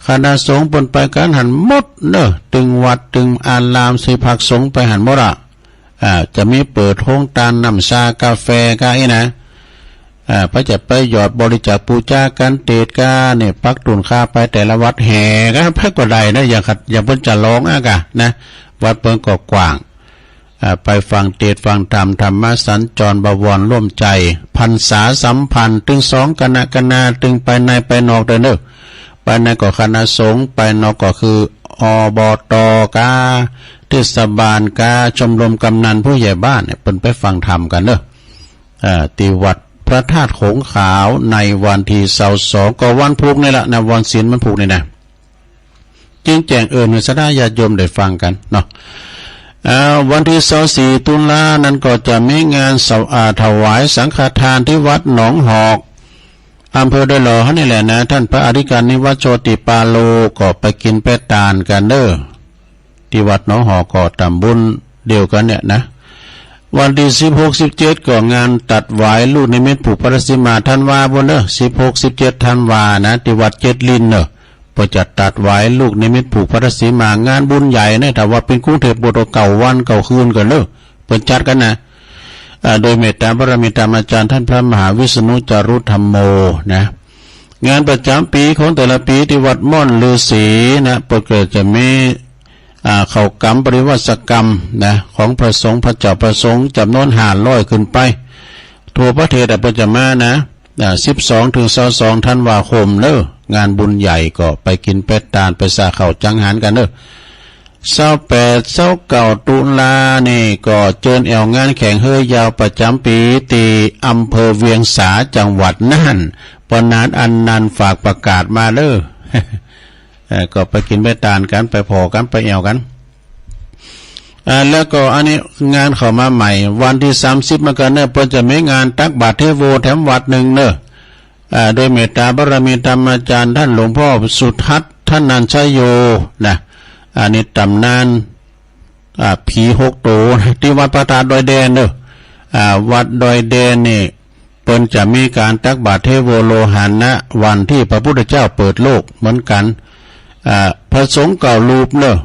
คณะสงฆ์เปิ้นไปกันหันหมดเนอะตึงวัดตึงอารามสิภักสงฆ์ไปหันหมดจะมีเปิดโรงทานน้ำชากาแฟก็ไอ้นะพระจะไปหยอดบริจาคปูจากันเทศกาเนี่ยปักตุนค่าไปแต่ละวัดแห่ก็พระก็ได้นะอย่าเพิ่นจะร้องกะนะวัดเปิ้นก็กว้างไปฟังเทศน์ฟังธรรมธรรมสัญจรบวรร่วมใจพรรษาสัมพันธ์ถึง2คณะถึงไปในไปนอกเด้อเนอะไปในก็คณะสงฆ์ไปนอกก็คืออบต.กาเทศบาลกาชมรมกำนันผู้ใหญ่บ้านเนี่ยเพิ่นไปฟังธรรมกันเนอะที่วัดพระธาตุโขงขาวในวันที่22ก็วันพุธนี่แหละนะวันศีลมันพุธนี่นะ จึงแจ้งในสดาญาติโยมได้ฟังกันเนาะวันที่24ตุลานั้นก็จะมีงานถวายสังฆทานที่วัดหนองหอกอำเภอดอยหล่อนี่แหละนะท่านพระอธิการนิวัฒโชติปาโลก็ไปกินไปตานกันเด้อที่วัดหนองหอกก็ตำบุญเดียวกันเนี่ยนะวันที่16-17ก็งานตัดหวายลูกนิมิตผูกพระสิมาธันวาบนเด้อ16-17ธันวานะที่วัดเจ็ดลินเด้อพอจะตัดหวายลูกนิมิตผูกพระสิมางานบุญใหญ่เนี่ยแต่ว่าเป็นกรุงเทพโบราณเก่าวันเก่าคืนกันเด้อเปิดจัดกันนะโดยเมตตาบารมีธรรมอาจารย์ท่านพระมหาวิษณุจารุธรรมโมนะงานประจำปีของแต่ละปีที่วัดม่อนฤาษีนะปกติจะมีเข้ากรรมปริวัติกรรมนะของพระสงฆ์พระเจ้าประสงค์จำนวน500ขึ้นไปทั่วประเทศประจำมานะ12-22ธันวาคมเด้องานบุญใหญ่ก็ไปกินเป็ดตาลไปสาเข้าจังหันกันเด้อ28-29ตุลานี่ก็เจิญแอวงานแข่งเฮยยาวประจำปีตีอำเภอเวียงสาจังหวัดน่านปนานอันนันฝากประกาศมาเด้อ ก็ไปกินเป็ดตาลกันไปพอกันไปแอวกันแล้วก็อันนี้งานเข้ามาใหม่วันที่30มกราคมเนี่ยเพิ่นจะมีงานตักบาตรเทโวแถมวัดหนึ่งเด้อโดยเมตตาบารมีธรรมอาจารย์ท่านหลวงพ่อสุทัศน์ท่านนันชโยนะอันนี้ตำนานผี6โตที่วัดพระธาตุดอยแดนเด้อวัดดอยแดนนี่เพิ่นจะมีการตักบาตรเทโวโลหานะวันที่พระพุทธเจ้าเปิดโลกเหมือนกันพระสงฆ์เก่ารูปเด้อ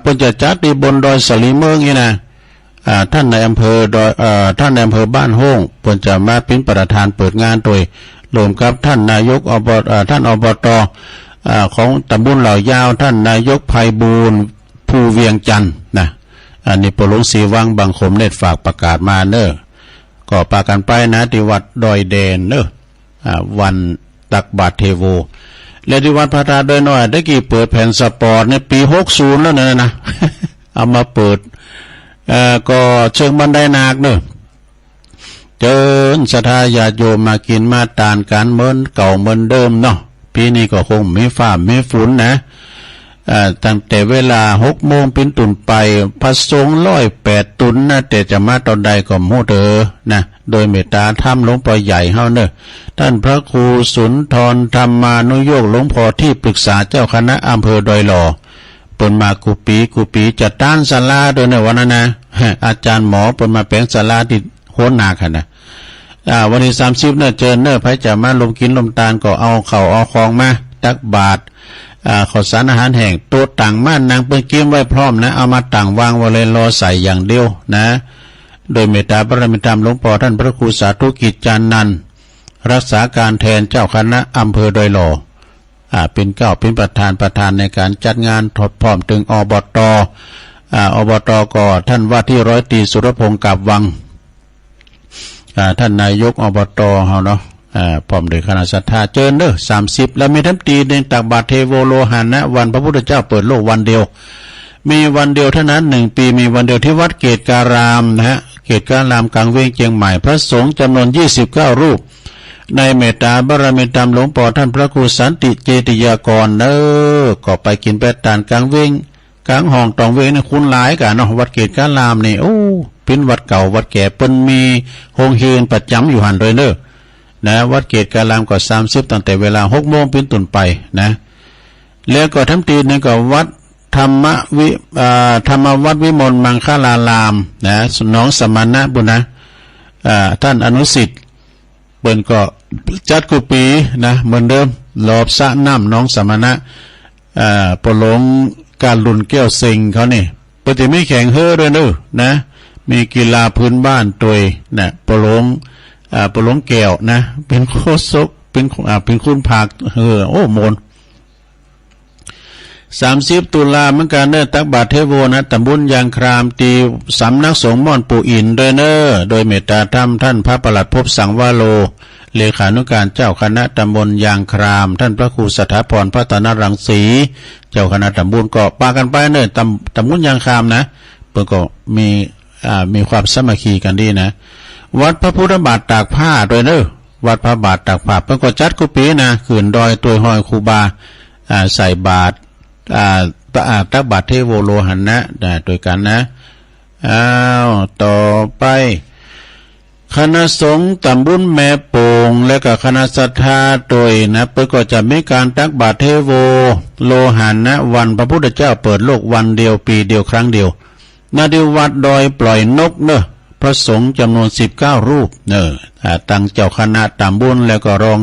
เพิ่นจะจัดที่บนดอยสลีเมืองนี่นะท่านในอำเภอดอยท่านในอำเภอบ้านโฮ่งเพิ่นจะมาเป็นประธานเปิดงานโดยรวมกับท่านนายกท่านอบตของตำบลเหล่ายาวท่านนายกไพบูลย์ภูเวียงจันทร์นะอันนี้ปหลวงศรีวังบางขมเนตรฝากประกาศมาเด้อก็ปากันไปนะที่วัดดอยแดนเด้อวันตักบาตรเทโวและที่วัดพระธาตุดอยน้อยได้กี่เปิดแผ่นสปอร์ตในปี60แล้วนะ เอามาเปิดก็เชิงบันไดนาคเด้อเจิญศรัทธาญาติโยมมากินมาตานกันเหมือนเก่าเหมือนเดิมเนาะปีนี้ก็คงมีฟ้ามีฝนนะตั้งแต่เวลา6 โมงเป็นต้นไปพระสงฆ์108 ตุนนะแต่จะมาตอนใดก็โมเถอนะโดยเมตตาธรรมหลวงพ่อใหญ่เฮาเด้อท่านพระครูสุนทรธรรมานุโยคหลวงพ่อที่ปรึกษาเจ้าคณะอำเภอดอยหล่อเปิ้นมากุปีจัดตั้งศาลาโดยในวันนั้นนะอาจารย์หมอเปิ้นมาแปลงศาลาที่โหนนาคั่นนะวันที่30เนี่ยเจิญเด้อไผจะมาลมกินลมตาลก็เอาข้าวเอาของมาตักบาตรข้าวสารอาหารแห้งโต๊ะต่างม่านนางเปิ้นเก็บไว้พร้อมนะเอามาตั้งวางไว้เลยรอใส่อย่างเดียวนะโดยเมตตาบารมีธรรมหลวงพ่อท่านพระครูสาธุกิจจานันท์รักษาการแทนเจ้าคณะอำเภอดอยหล่อเป็นเป็นประธานในการจัดงานทดพร้อมถึงอบตก็ท่านว่าที่ร้อยตรีสุรพงศ์กาบวังท่านนายกอบตเฮาเนาะพร้อมด้วยคณะศรัทธาเจิญเด้อ30แล้วมีทั้งตีในตักบาตรเทโวโลหานะวันพระพุทธเจ้าเปิดโลกวันเดียวมีวันเดียวเท่านั้น1 ปีมีวันเดียวที่วัดเกตการามนะฮะเกตการามกลางเวียงเชียงใหม่พระสงฆ์จำนวน29 รูปในเมตตาบารมีธรรมหลวงพ่อท่านพระครูสันติเจติยากรเด้อก็ไปกินเป็ดตาลกลางเวียงกลางห้องตองเวียงนี่คุณหลายกันเนาะวัดเกตการามนี่โอ้เป็นวัดเก่าวัดแก่เปิ้นมีโรงเรียนประจำอยู่หั่นเลยเด้อนะวัดเกตการามก็30ตั้งแต่เวลา6 โมงเป็นต้นไปนะแล้วก็ทั้งตีนึงก็วัดธรรมวัดวิมลมังคลารามนะน้องสมณะบุญนะท่านอนุสิทธิ์เปิ้นก็จัดกุปีนะเหมือนเดิมรอบสระน้ำน้องสมณะปหลงการลุ่นแก้วเซ็งเขานี่ปฏิไม่แข่งเฮ้อด้วยเด้อนะมีกีฬาพื้นบ้านตัวนะปหลงแก้วนะเป็นโคศกเป็นคุณภาคโอ้โมน30 ตุลาเหมือนกันเด้อตักบาตรเทโวนะตำบลยางครามตีสำนักสงฆ์ม่อนปู่อินด้วยเด้อโดยเมตตาธรรมท่านพระปลัดภพสังวโรเลขานุการเจ้าคณะตำบลยางครามท่านพระครูสถาพรพัฒนรังสีเจ้าคณะตำบลก็ปากันไปเด้อตำบลยางครามนะเพิ่นก็มีความสามัคคีกันดีนะวัดพระพุทธบาทตากผ้าด้วยเด้อวัดพระบาทตากผ้าเพิ่นก็จัดกุปีนะขืนดอยตัวหอยครูบาใส่บาตร ตักบาตรเทโวโลหันนะโดยกันนะต่อไปคณะสงฆ์ตำบลแม่โป่งและก็คณะศรัทธาโดยนะเพื่อก็จะมีการตักบาตรเทโวโลหันนะวันพระพุทธเจ้าเปิดโลกวันเดียวปีเดียวครั้งเดียวณที่วัดดอยปล่อยนกเนอะพระสงฆ์จำนวน19รูปเนอะตั้งเจ้าคณะตำบลแล้วก็รอง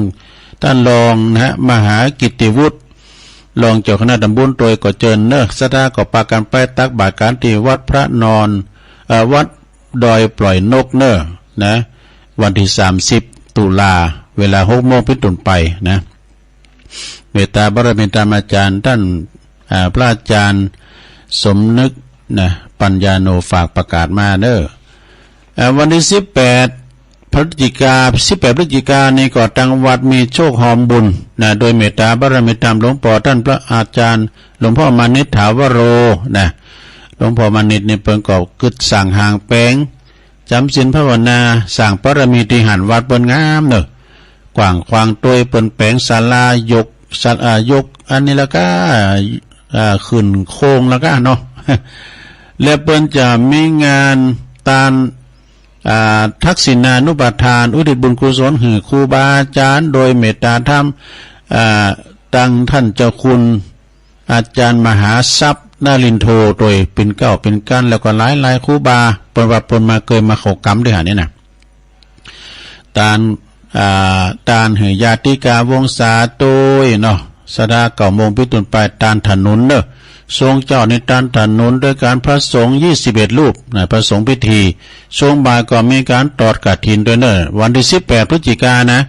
ท่านรองนะมหากิตติวุฒิรองเจ้าคณะตำบลโดยก็เจิญเนอะศรัทธาก็ปากันไปตักบาตรกันที่วัดพระนอนวัดดอยปล่อยนกเนอะนะวันที่30ตุลาเวลา6 โมงเป็นต้นไปนะเมตตาบารมีธรรมอาจารย์ท่านพระอาจารย์สมนึกนะปัญญาโนฝากประกาศมาเด้อวันที่18พฤศจิกานี่ก็ทางวัดมีโชคหอมบุญนะโดยเมตตาบารมีธรรมหลวงพ่อท่านพระอาจารย์หลวงพ่อมานิษฐาวโรนะหลวงพ่อมานิษนี่เพิ่นก็กึดสั่งหางแปงจำศีลภาวนาสร้างปรมีที่หันวัดเปิ้นงามเนอะกว้างขวางตัวยเปิ้นแปลงศาลายกยกอันนี้แล้วก็ขึ้นโค้งแล้วก็เนาะและเปิ้นจะมีงานตานทักษิณานุปทานอุทิศบุญกุศลให้ครูบาอาจารย์โดยเมตตาธรรมตั้งท่านเจ้าคุณอาจารย์มหาทรัพย์นารินโทโดยเป็นเก้าเป็นกันแล้วก็หลายครูบาปนว่าปนมาเคยมาเข้ากรรมด้วยหานี่นะตานเหยาติกาวงศาโตยเนาะสดา9 โมงพิตุนไปตานถนนเนอะทรงเจ้าในตานถนนด้วยการพระสงฆ์21รูปนะพระสงฆ์พิธีช่วงบ่ายก็มีการตอดกฐินด้วยเนอะวันที่18พฤศจิกายนนะ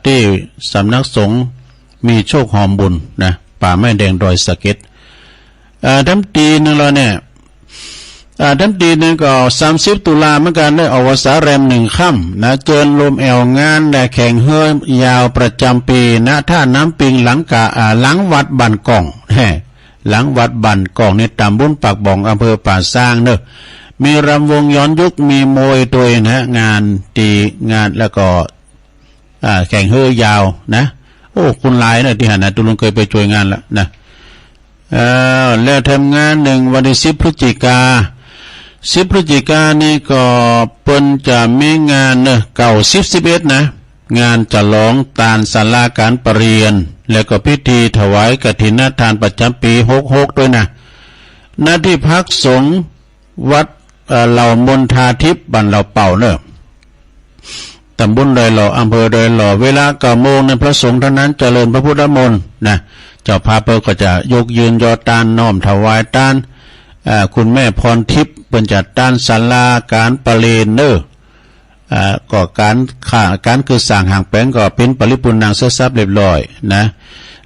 ที่สำนักสงฆ์มีโชคหอมบุญนะป่าไม้แดงดอยสะเก็ดทั้งปีนึงเราเนี่ยทั้งปีนึงก็30ตุลาเหมือนกันได้อวสานแรม1 ค่ำนะเจิญลมแอวงานและแข่งเฮือยาวประจำปีณท่าน้ำปิงหลังวัดบันกองหลังวัดบันกองในตำบลปากบ่องอำเภอป่าซางเนอะมีรำวงย้อนยุคมีมวยตัวนะงานแล้วก็แข่งเฮือยาวนะโอ้คุณหลายนะที่หันนะตุลุงเคยไปช่วยงานแล้วนะแล้วทำงานหนึ่งวันที่10 พฤศจิกานี่ก็เปิ้นจะมีงานเนอะเก่า11นะงานฉลองตานศาลาการประเรียนแล้วก็พิธีถวายกฐินทานประจำปี66ด้วยนะณที่พักสงฆ์วัดเหล่ามนทาทิพย์บ้านเหล่าเป่าเนอะตำบลดอยหล่ออำเภอดอยหล่อเวลา9 โมงในพระสงฆ์เท่านั้นเจริญพระพุทธมนต์นะเจ้าพาเปิลก็จะยกยืนยอตานน้อมถวายตานคุณแม่พรทิพย์เป็นจัดตานศาลาการประเรียนเนอะก็การคือสั่งห่างแปลงก็เป็นปริปุณณังเสร็จสับเรียบร้อยนะ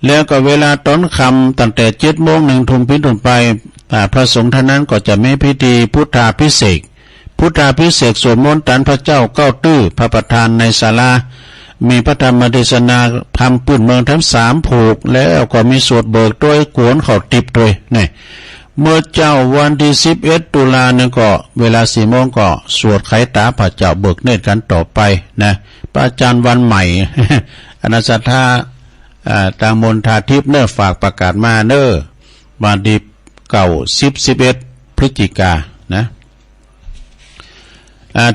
แล้วก็เวลาต้นคำตั้งแต่7 โมง1 ทุ่มเป็นต้นไปพระสงฆ์ท่านนั้นก็จะมีพิธีพุทธาภิเษกสวดมนต์ตันพระเจ้าเก้าตื้อพระประธานในศาลามีพระธรรมเทศนาทำปืนเมืองทั้ง3ผูกแล้วก็มีสวดเบิกด้วยกวนเขาติบด้วยนี่เมื่อเจ้าวันที่11 ตุลาเนี่ยก็เวลา4 โมงก็สวดไขตาพระเจ้าเบิกเนตรกันต่อไปนะพระอาจารย์วันใหม่ อนัสธาตามนทาทิพย์เนอฝากประกาศมาเนอวันที่11 พฤศจิกายนนะ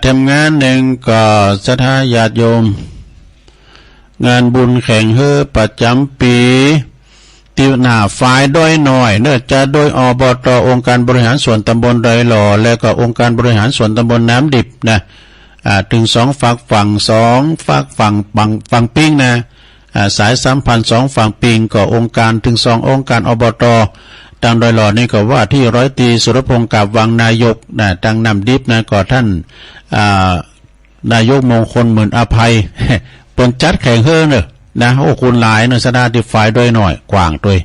ทำงานหนึ่งก็ศรัทธาญาติโยมงานบุญแข่งเฮือประจำปีที่หน้าฝ่ายด้อยหน่อยเนื่องจากโดยอบต.องค์การบริหารส่วนตำบลดอยหล่อและก็องค์การบริหารส่วนตำบลน้ำดิบนะถึง2 ฝักฝั่ง2 ฝักฝั่งปิ้งนะสายสัมพันธ์2 ฝั่งปิ้งก็องค์การถึง2 องค์การอบต.ทางดอยหล่อนี่ก็ว่าที่ร้อยตรีสุรพงศ์กาบวังนายกนะทางน้ำดิบนะก็ท่านนายกมงคลหมื่นอภัยเปิ่นจัดแข่งเฮือเนอะนะโอ้คุณหลายเนอะสดาที่ฝ่ายด้วยหน่อยกว้างด้วย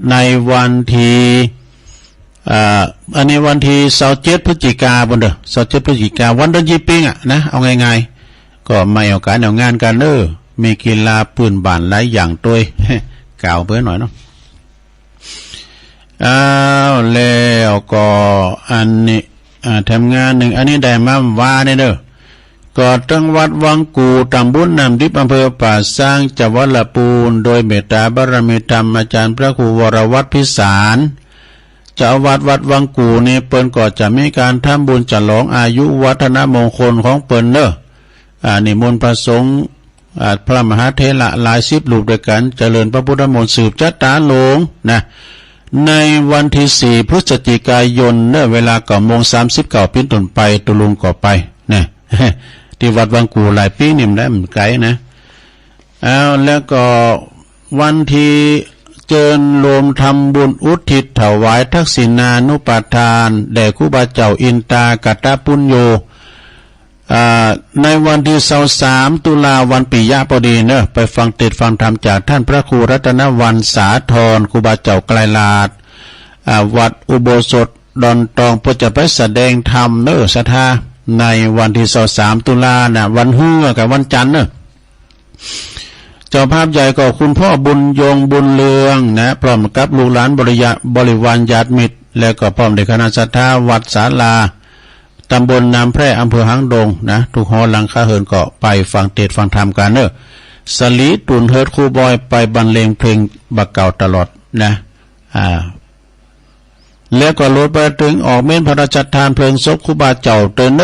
ในวันที่อันนี้วันที่27 พฤศจิกายนบนเด้อ27 พฤศจิกายนวันเดือนยี่ปิ้งนะเอาง่ายๆก็ไม่เอาการเอางานกันเด้อมีกีฬาปืนบ้านหลายอย่างด้วยกล่าวเพิ่นหน่อยเนาะแล้วก็อันนี้ทำงานหนึ่งอันนี้ได้มาว่าเนี่ยเด้อ ก่อจังหวัดวังกูตำบลน้ำดิบอำเภอป่าสร้างจังหวัดลำพูนโดยเมตตาบารมีธรรมอาจารย์พระครูวรวัฒน์พิสารเจ้าอาวาสวัดวังกูนี่เปิ้นก็จะมีการทำบุญฉลองอายุวัฒนมงคลของเปิ้นเน้อนิมนต์พระสงฆ์พระมหาเถระหลายสิบรูปด้วยกันเจริญพระพุทธมนต์สืบจัตตาหลงนะในวันที่4 พฤศจิกายนเวลา9:30เป็นต้นไปตุลุงก็ไปนะที่วัดวังกูหลายปีนี่มันได้มันไกลนะแล้วก็วันที่เจิญรวมทำบุญอุทิศถวายทักษิณานุปทานแด่ครูบาเจ้าอินตากัตตปุญโญในวันที่23 ตุลาวันปิยะพอดีไปฟังเทศน์ฟังธรรมจากท่านพระครูรัตนวรรณสาธรครูบาเจ้าไกลลาดวัดอุโบสถดอนตองเพื่อจะไปแสดงธรรมศรัทธาในวันที่23 ตุลาวันฮื้อกับวันจันทร์เจ้าภาพใหญ่ก็คุณพ่อบุญยงบุญเลืองพร้อมกับลูกหลานบริวารญาติมิตรแล้วก็พร้อมด้วยคณะศรัทธาวัดศาลาตำบลน้ำแพร่อำเภอหางดงทุกหอหลังคาเหินก็ไปฟังเทศน์ฟังธรรมกันสลีตุนเฮิร์ดครูบอยไปบรรเลงเพลงบักเก่าตลอดแล้วก็รถไปถึงออกเม้นพระราชทานเพลิงศพครูบาเจ้าเตือน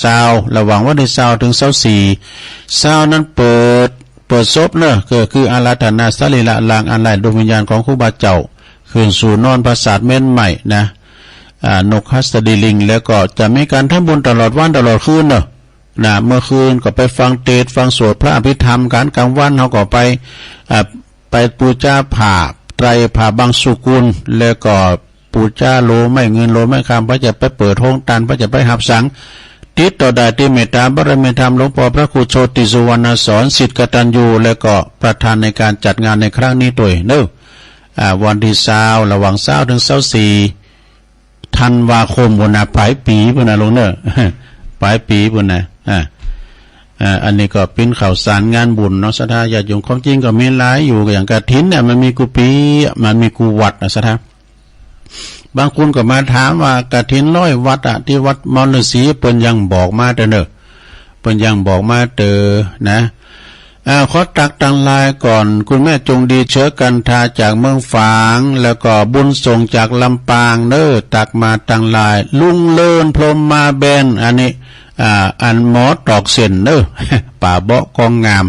ซาวระหว่างวันที่20 ถึง 24ซาวนั้นเปิดศพก็คืออาราธนาสรีระลางอันไร้ดวงวิญญาณของครูบาเจ้าคืนสู่นอนปราสาทเม้นใหม่นกฮัสดีลิงแล้วก็จะมีการทำบุญตลอดวันตลอดคืนเมื่อคืนก็ไปฟังเทศน์ฟังสวดพระอภิธรรมการกลางวันเขาก็ไปปูชาผ้าไตรผ้าบางสุกุลแล้วก็ปูชาโลไม่เงินโลไม่คำพระจะไปเปิดห้องตันพระจะไปหับสังติดต่อได้ที่เมตตาบารมีธรรมหลวงพ่อพระครูโชติสุวรรณสอนศิษย์กตัญญูแล้วก็ประธานในการจัดงานในครั้งนี้ด้วยวันที่20ระหว่าง20 ถึง 24 ธันวาคมวันปลายปีพุ่นลงปลายปีพุ่นอันนี้ก็เป็นข่าวสารงานบุญศรัทธาญาติโยมของจริงก็มีหลายอยู่อย่างกฐินมันมีกุปีมันมีกุวัดศรัทธาบางคนก็มาถามว่ากฐิน100 วัดที่วัดมอญฤาษีเพิ่นยังบอกมาเพิ่นยังบอกมาขอตักตังลายก่อนคุณแม่จงดีเชื้อกันทาจากเมืองฝางแล้วก็บุญส่งจากลำปางตักมาตังลายลุงเลินพรหมมาแบนอันนี้อันหมอตอกเส้นป่าเบาะกองงาม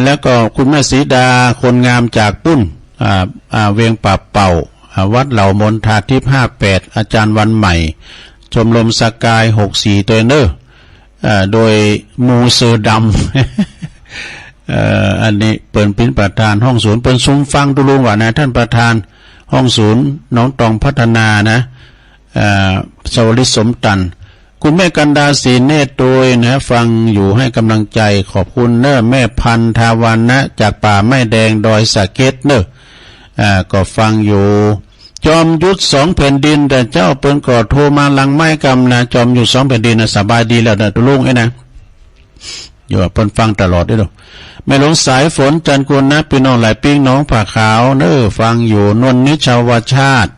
แล้วก็คุณแม่ศรีดาคนงามจากปุ้นเวียงป่าเป่าวัดเหล่ามนทาทิพย์58อาจารย์วันใหม่ชมรมสกาย64ตัวโดยมูเซอร์ดำอันนี้เปิ่นเป็นประธานห้องศูนย์เปิ่นซุ้มฟังตุลุงว่าท่านประธานห้องศูนย์น้องตองพัฒนาสวริสมตันคุณแม่กันดาศรีเนตรโดยฟังอยู่ให้กำลังใจขอบคุณแม่พันธาวันจากป่าไม้แดงดอยสะเก็ดก็ฟังอยู่จอมยุทธ2 แผ่นดินแต่เจ้าเปิ้นก็โทรมาหลังไม้กำจอมยุทธ2 แผ่นดินสบายดีแล้วตุลุงอยู่เปิ้นฟังตลอดด้วยแม่หลวงสายฝนจันกุลพี่น้องหลายปิ้งน้องผ่าขาวฟังอยู่นนนิชาวชาติ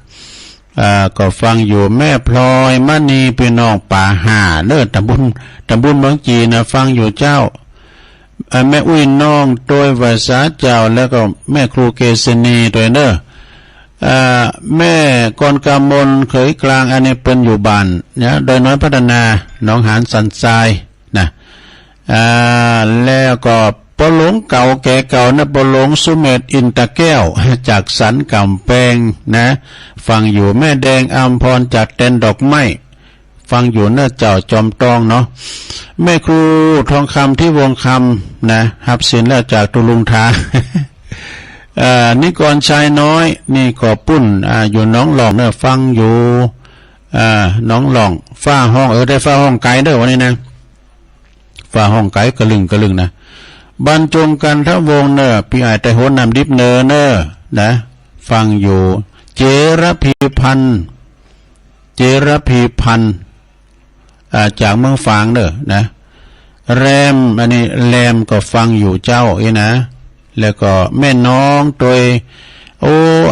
ก็ฟังอยู่แม่พลอยมณีพี่น้องป่าห่าตำบลเมืองจีนฟังอยู่เจ้าแม่อุ้ยน้องโดยภาษาเจ้าแล้วก็แม่ครูเกษณีด้วยแม่กรกามนเขยกลางอันนี้เป็นอยู่บ้านโดยน้อยพัฒนาหนองหานสันทรายแล้วก็ปหลงเก่าแก่เก่าปหลงสุเมธอินตะแก้วจากสันกำแพงฟังอยู่แม่แดงอัมพรจากเต็นดอกไม้ฟังอยู่เจ้าจอมตองแม่ครูทองคำที่วงคำหับสินแล้วจากตุลุงทานิกรชายน้อยนี่ขอปุ้นอยู่น้องหลองฟังอยู่น้องหลองฟ้าห้องได้ฟ้าห้องไกลวันนี้ฟ้าห้องไกลกระลึงบรรจงกันทั้งวงพี่ไอแต่โหนนำดิบฟังอยู่เจรพีพันธ์จากเมืองฝางแรมอันนี้แรมก็ฟังอยู่เจ้าแล้วก็แม่น้องโดย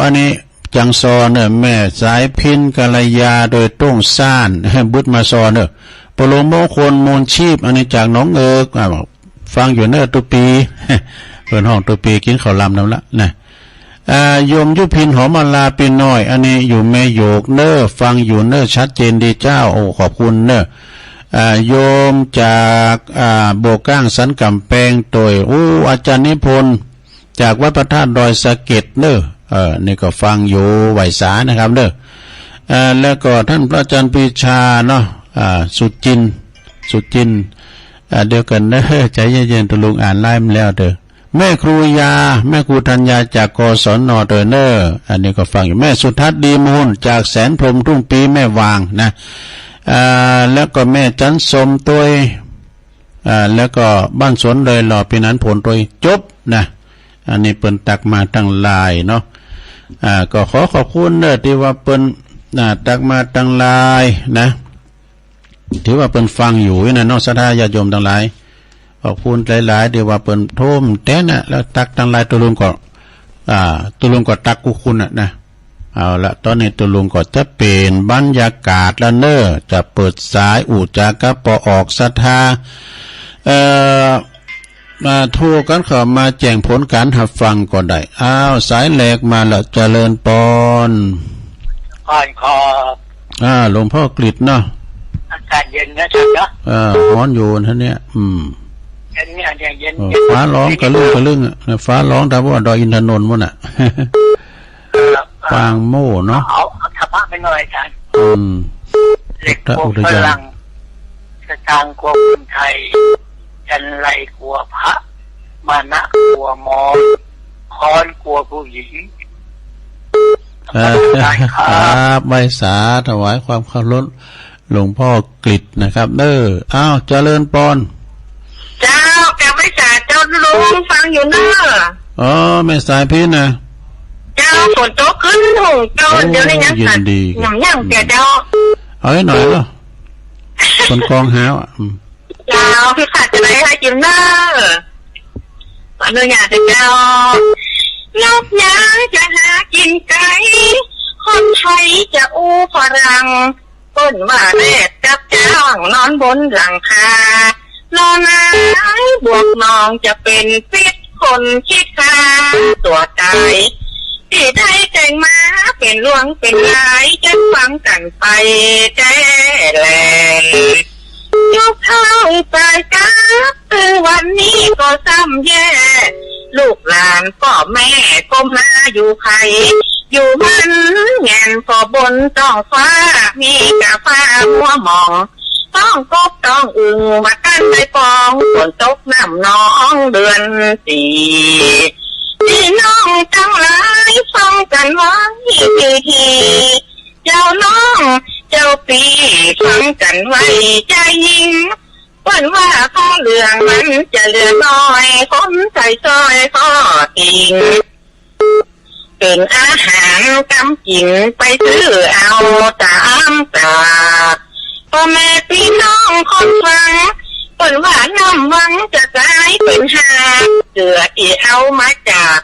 อันนี้จังซอแม่สายพินกัลยาโดยต้งซ่านบุตรมาซอ ปโลโมคนมูลชีพอันนี้จากน้องเอิกฟังอยู่เนอตุปีเปิดห้องตุปีกินข้าวลำน้ำละนะโยมยุพินหอมลาปีน้อยอันนี้อยู่แม่โยกเนอฟังอยู่เนอชัดเจนดีเจ้าโอ้ขอบคุณเนอโยมจากโบก้างสันกำแพงโดยอาจารย์นิพนธ์จากวัดพระธาตุดอยสะเก็ดเนอนี่ก็ฟังอยู่ไหวสานะครับเนอแล้วก็ท่านพระอาจารย์ปรีชาเนาะสุจินเดียวกันเนอใจเย็นๆตุลุงอ่านไล่มาแล้วเด้อแม่ครูยาแม่ครูธัญญาจากกศน.เด้อเนออันนี้ก็ฟังอยู่แม่สุทัศน์ดีมูลจากแสนพรหมทุ่งปีแม่วางนะแล้วก็แม่จันสมตัวแล้วก็บ้านสวนเลยหล่อปีนั้นผลตัวจบนะอันนี้เปิ้นตักมาตั้งลายเนาะก็ขอบคุณเนอที่ว่าเปิ้นตักมาตั้งลายนะถือว่าเปิ้นฟังอยู่นะเนาะศรัทธาญาติโยมทั้งหลายขอบคุณหลายๆที่ว่าเปิ้นโทมแท้นะแล้วตักตั้งลายตุลุงก็ตักกุคุณนะเอาละตอนนี้ตุลุงก็จะเป็นบรรยากาศแล้วเนอจะเปิดสายอุจากะปอออกศรัทธามาโทรกันเข้ามาแจ้งผลการหับฟังก็ได้สายแหลกมาแล้วเจริญปอนขอหลวงพ่อกฤษเนาะอากาศเย็นนะจ๊ะเนาะร้อนอยู่ท่านเนี่ยเย็นเนี่ยเย็นฟ้าร้องกระลึ่งฟ้าร้องแต่ว่าดอยอินทนนท์มุ่นฟางโม่เนาะเอาธรรมะไปหน่อยอาจารย์เหล็กกลัวฝรั่งสตางค์กลัวคนไทยจันไรกลัวพระมานะกลัวมอคอนกลัวผู้หญิงครับใบสาถวายความเคารพหลวงพ่อกฤษนะครับเจริญปอนเจ้าแกไม่สาเจ้าลุงฟังอยู่เนอะไม่สายพี่นะเจ้าฝนตกขึ้นหูเจ้าเดี๋ยวนี้ยังสั่นยังเดี๋ยวเจ้าเอาให้หน่อยเหรอคนกองหาวเจ้าพี่ขาดจะไหนให้กินเนอเนื้อย่างเจ้านกยางจะหากินไก่คนไทยจะอู้ฝรั่งต้นว่าแรกกับเจ้านอนบนหลังคานอนนายบวกน้องจะเป็นพิษคนคิดฆ่าตัวตายที่ไทยแต่งมาเป็นหลวงเป็นลายจะฟังกันไปแจ้แหลยกเท้าไปกับถึงวันนี้ก็ซ้ำแย่ลูกหลานพ่อแม่ก้มหน้าอยู่ใครอยู่มันแงนพอบนต้องฟ้ามีกาฟ้ามัวหมองต้องกบต้องอึงมากันในปองฝนตกน้ำน้องเดือนสี่พี่น้องทั้งหลายฟังกันไว้ทีเจ้าน้องเจ้าปีฟังกันไว้ใจยิงเปิ้นว่าข้อเหลืองมันจะเหลือน้อยคนใส่ซอยข้อติงเป็นอาหารกำกินไปซื้อเอาตามตาพ่อแม่พี่น้องคนฟังเปิ้นว่าน้ำวังจะกลายเป็นหาเสือที่เอามาจาก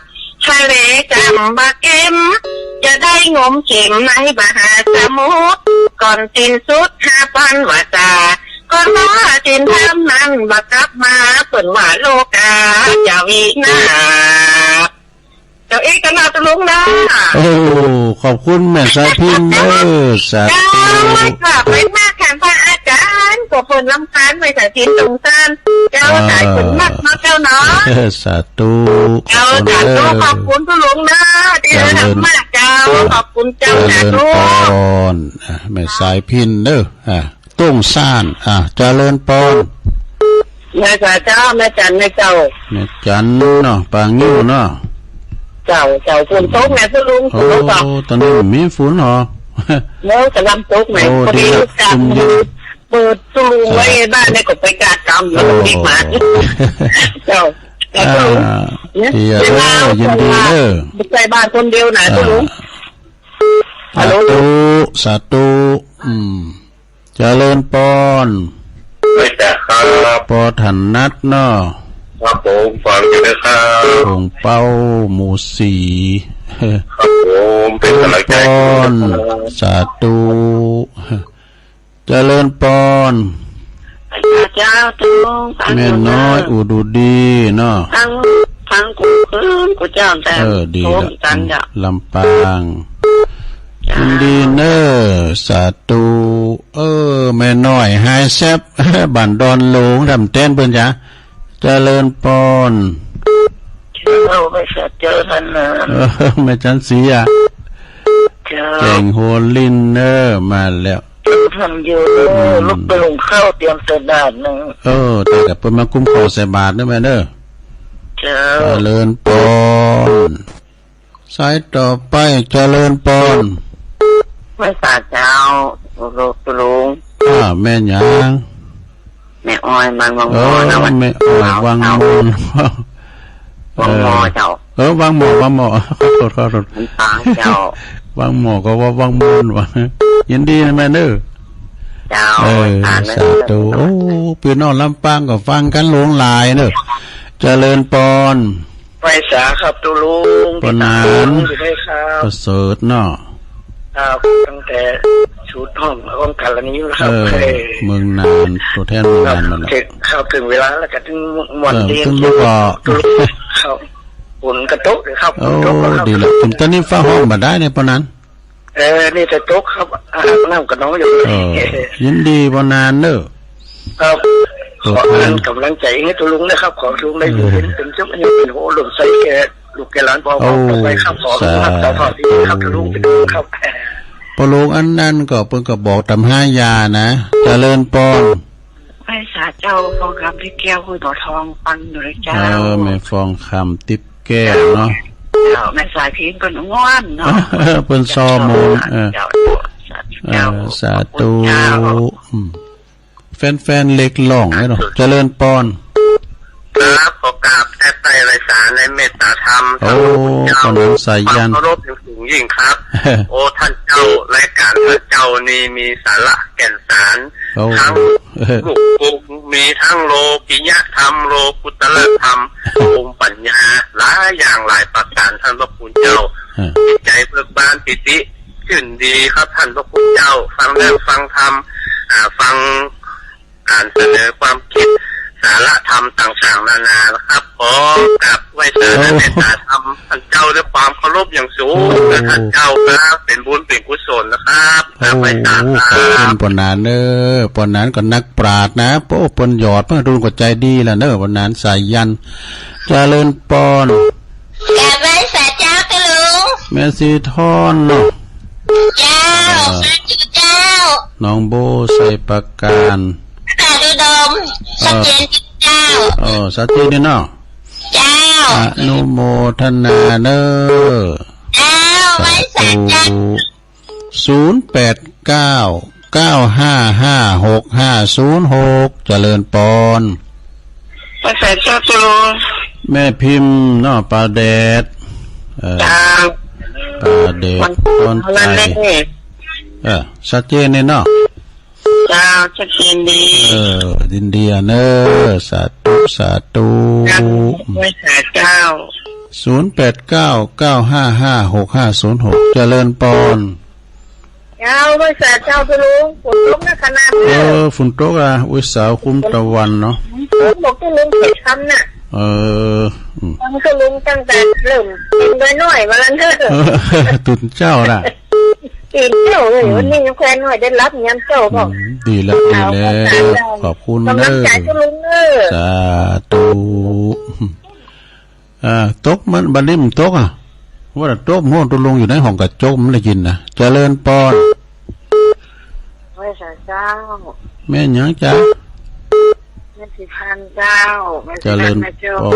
ทะเลจำบาเก็มจะได้งมเข็มในมหาสมุทรก่อนสิ้นสุด5,000 วาจาก็น้อจินทำนั้นบักลับมาเปิ่นว่าโลกาจะวินาเจ้าเอกนาตลุงนะขอบคุณแม่สายพินสาธุไม่กลับไปมากแขนพระอาจารย์กว่าฝนลำคาญไม่สายพินตรงสั้นเจ้าสายฝนมากมาเจ้าเนาะสาธุเจ้าสาธุขอบคุณตลุงนะที่ทำมากเจ้าขอบคุณเจ้าสาธุแม่สายพินตุ้งซ่านเจริญปอนแม่เจ้าแม่จันแม่เจ้าแม่จันเนาะปางนิ้วเนาะเจ้าฝนตกแม่ตุลุงฝนตกตอนนี้มีฝนเหรอแล้วจะลำตกไหมพอดีกำเปิดตุลุงไว้บ้านในกบไปกาดกำแล้วมีหมาเจ้ายินดีไปบ้านคนเดียวนะตุลุงสาธุเจริญปอนไม่แต่ครับปอถันนัดเนาะครับผมฟังอยู่นะครับหงเป้าหมู่สีครับผมเป็นอะไรปอนสาธุเจริญปอน เจ้าตุง แม่น้อยอุดูดีเนาะฟังกูคืนกูเจ้าแต่ดีละกันจ้ะลำปางยินดีเนอสาธุแม่น้อยไฮแซบบันดอนหลงดำเต้นเพิ่นจ้ะเจริญปอนเราไปเจอท่านนะแม่จันสีอ่ะเก่งโฮลินเนอร์มาแล้วทำอยู่ลูกไปลงข้าวเตรียมเสดาดนึงแต่กับเพิ่นมาคุ้มครองใส่บาทเด้อแม่เด้อเจริญปอนสายต่อไปเจริญปอนไม่สาเจ้าลูกลุงแม่หยังแม่อ้อยมันวังมอนะแม่อ้อยวังมอนวังมอเจ้าวังหมอขอโทษเจ้าวังหมอก็ว่าวังมอนวะยินดีนะแม่เด้อเจ้าสาธุพี่น้องลำปางก็ฟังกันหลวงหลายเด้อเจริญปอนไปสาครับตุลุงปนานประเสริฐเนาะตั้งแต่ชุดห้องกันละนี้ครับเมืองนานตัวแทนเมืองนานมันเข้าถึงเวลาแล้วก็ถึงวันเดียนครับฝุ่นกระตุกเลยครับดีละถึงตอนนี้ฟ้าห้องมาได้ในปนนั้นนี่จะตุกครับน้ำกับน้องอยู่ยินดีปนานเนอะครับขออ่านกำลังใจให้ตุลุงนะครับขอตุลุงได้อยู่เป็นจุ๊บอันนี้เป็นโหหลุดใส่แกลูกแกหลานพอไปครับขอครับต่อทอดที่ครับตุลุงเป็นครับปโลกอันนั้นก็เพิ่นก็บอกตำ5ยานะเจริญปอนไม่สาเจ้าฟองคำที่แก้วคุยต่อทองปังอยู่เลยเจ้าแม่ฟองคำติ๊บแก้วเนาะแม่สายพิงเป็นง่วนเนาะเพิ่นซอมูลสาธุแฟนๆเล็กหล่องไว้เนาะเจริญปอนครับขอกราบแทบไตรไร้สารในเมตตาธรรมโอ้ขนมสายยันเคารพอย่างสูงยิ่งครับโอ้ท่านเจ้ารายการท่านเจ้านี่มีสาระแก่นสารทั้งบุกมีทั้งโลกิยธรรมโลกุตตรธรรมภูมิปัญญาหลายอย่างหลายประการท่านพระคุณเจ้าจิตใจเบิกบานปิติชื่นดีครับท่านพระคุณเจ้าฟังเรื่องฟังธรรมฟังการเสนอความคิดสาระธรรมต่างๆนานานะครับขอกับไว้เสนอเมตตาธรรมท่านเจ้าด้วยความเคารพอย่างสูงและท่านเจ้าครับเป็นบุญเป็นกุศลนะครับไปตามเป็นปนานเนอปนานก็นักปราชญ์นะโป้ปนหยอดเพื่อดูกใจดีล่ะเนอปนานสายยันเจริญปอนแกแม่สาเจ้าตะลุงแม่สีทอนเนาะเจ้าเจ้าน้องโบใส่ปากการดมสัจเจนเจ้าสัจเจนเนาะเจ้าอนุโมทนาเนอเจ้าไว้สัจเจน0899555656เจริญปอนไว้สัจเจ้าตุลุงแม่พิมพ์เนาะปลาแดดเจ้าปลาแดดตอนใจสัจเจนเนาะเจ้าจะกินดีดินเดียเนอสาธุไม่สาเจ้า0899555656เจริญปอนเจ้าไม่สาเจ้าตุลุงฝนตกนะขนาดนี้ฝนตกอุยสาวคุ้มตะวันเนาะบอกตุลุงเก็บคำน่ะมันตุลุงตั้งแต่เริ่มกินน้อยมาแล้วเนอะตุนเจ้าล่ะกินเจ้าเลยวันนี้ยังแควนหน่อยได้รับเงินเจ้าบอกดีแล้วขอบคุณเนอสาธุตกมันบันนี้มันตกว่าตกโม่ตุลงอยู่ในห้องกระจกมันได้ยินนะเจริญปอนไม่ใช่เจ้าแม่ยังจ้าแม่สีพันเจ้าเจริญปอ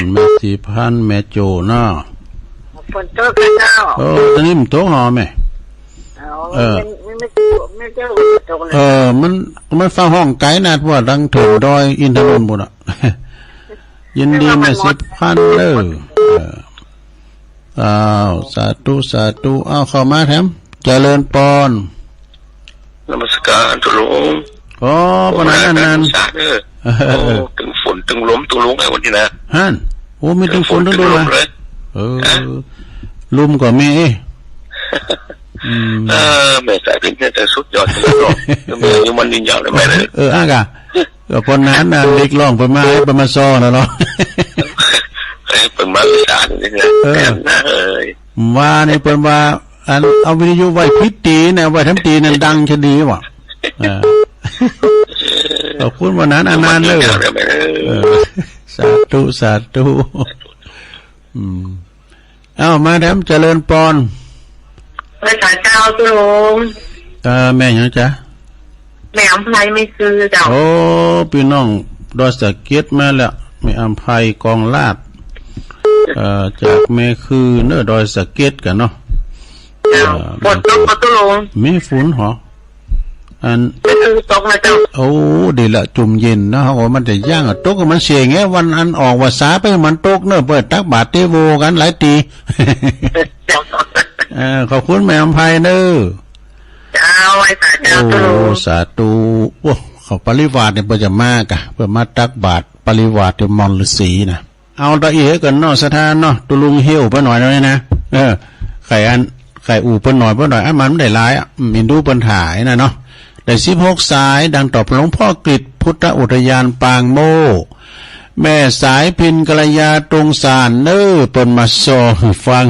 นแม่สีพันแม่โจเนาะฝนตกเจ้าตอนนี้มันตกหรอแม่มันฟ้าห้องไกลนะเพราะว่าดังถึงดอยอินทนนท์บุญยินดีแม่สิบพันสาธุเข้ามาแถมเจริญปอนนมัสการตุลุงปนนั้นถึงฝนถึงลมตุลุงไอ้วันนี้นะฮั่นไม่ถึงฝนถึงลมเลยลมก็มีแม่สายเป็นแค่แต่สุดยอดเลยหรอกจะมีมันยิงยาวเลยไหมเลยอากา ก็คนนั้นน่ะเล็กร้องไปมาซ้อนะเนาะเปิดมาสารนี่นะนะว่านี่เปิ้นว่าอันเอาวิทยุไว้พิตีนะไว้ทำตีนั่นดังจะดีว่ะขอบคุณวันนั้นอานานเลยสาธุเอ้ามาแถมเจริญปอนภาษาเจ้าตุลงแม่ยังจ๊ะแม่อำไพไม่ซื้อเจ้าโอ้พี่น้องดอยสะเก็ดมาแล้วแม่อำไพกองลาดจากแม่คือเนื้อดอยสะเก็ดกันเนาะฝนตกตุลงมีฝนเหรออันตกนะเจ้าโอ้ดีละจุ่มเย็นนะเขาบอกมันจะย่างตกกับมันเสียงไงวันอันออกว่าสาไปมันตกเนอะเปิดตักบาตรเทโวกันหลายตีขอบคุณแม่อำไพเนอะเจ้าไว้สาธุสาธุโอ้เขาปริวาสเนี่ยเปิดจะมากะเปิดมาตักบาตรปริวาสเดี๋ยวมอนฤาษีนะเอาตะเอ๋กันเนาะสถานเนาะตุลุงเหี้ยวไปหน่อยเลยนะไข่อู่ไปหน่อยมันไม่ได้ร้ายมินดูปัญหานะเนาะได้16สายดังตอบหลวงพ่อกฤษพุทธอุทยานปางโมแม่สายพินกัลยาตรงสารเน้อปนมาโซฟัง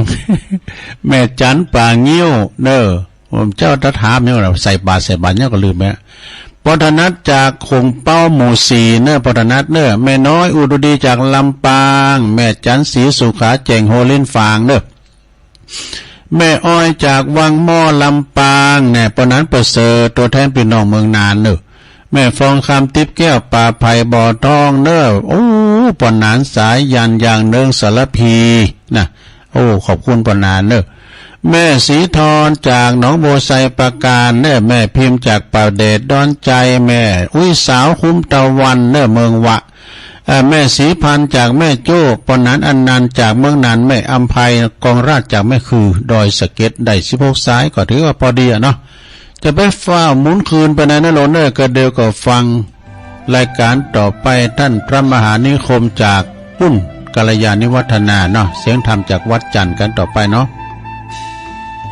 แม่จันป่าเงี้ยวเน้อผมเจ้าตะถามเนี่ยเราใส่บาตรเนี่ยก็ลืมไหมปทนัดจากคงเป้าหมู่4เน้อปทนัดเน้อแม่น้อยอุดดีจากลำปางแม่จันศรีสุขาแจงโฮลินฟางเน้อแม่อ้อยจากวังหม้อลำปางแน่ปนั้นประเสริฐตัวแทนพี่น้องเมืองนานเนอะแม่ฟองคำติ๊บแก้วป่าไผ่บ่อทองเนอะโอ้ปนานสายยันอย่างเนืองสารพีนะโอ้ขอบคุณปนานเนอะแม่สีทรจากหนองโบไซประการเนอะแม่พิมพ์จากป่าเดชดอนใจแม่อุ้ยสาวคุ้มตะวันเนอะเมืองวะแม่ศรีพันธ์จากแม่โจ้ปนันอันนันจากเมืองนันแม่อัมภัยกองราชจากแม่คือดอยสะเก็ดได้16สายก็ถือว่าพอดีเนาะจะไปฟ้าหมุนคืนไปในนรกก็เดียวก็ฟังรายการต่อไปท่านพระมหานิคมจากปุ้นกัลยาณิวัฒนาเนาะเสียงธรรมจากวัดจันทร์กันต่อไปเนาะ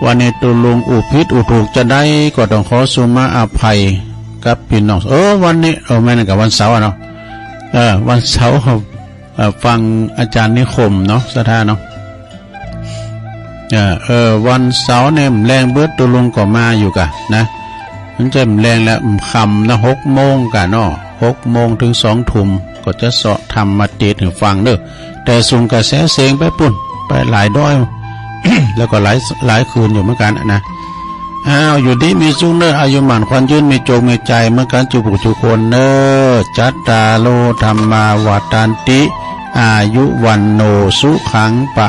วันนี้ตุลุงอุพิษอุถูกจะได้ก็ต้องขอสุมาอภัยกับพี่น้องวันนี้แม่นกับวันเสาร์เนาะวันเสาร์ฟังอาจารย์นิคมเนาะสถานเนาะวันเสาร์เนี่ยแรงเบิดตุลุงก็มาอยู่กะนะมันจะแรงแล้วคำนะ6 โมงกะเนาะ6 โมงถึง2 ทุ่มก็จะเสาะทำมาเทศให้ฟังเด้อแต่ส่งกระแสเสียงไปปุ่นไปหลายด้อย แล้วก็หลายคืนอยู่เหมือนกันนะอยู่ดีมีสุขเนออายุหมันควันยืนมีโจมีใจเมื่อการจุบุจุคนเนอจัตตาโลธรรมาวาตันติอายุวันโนสุขังปะ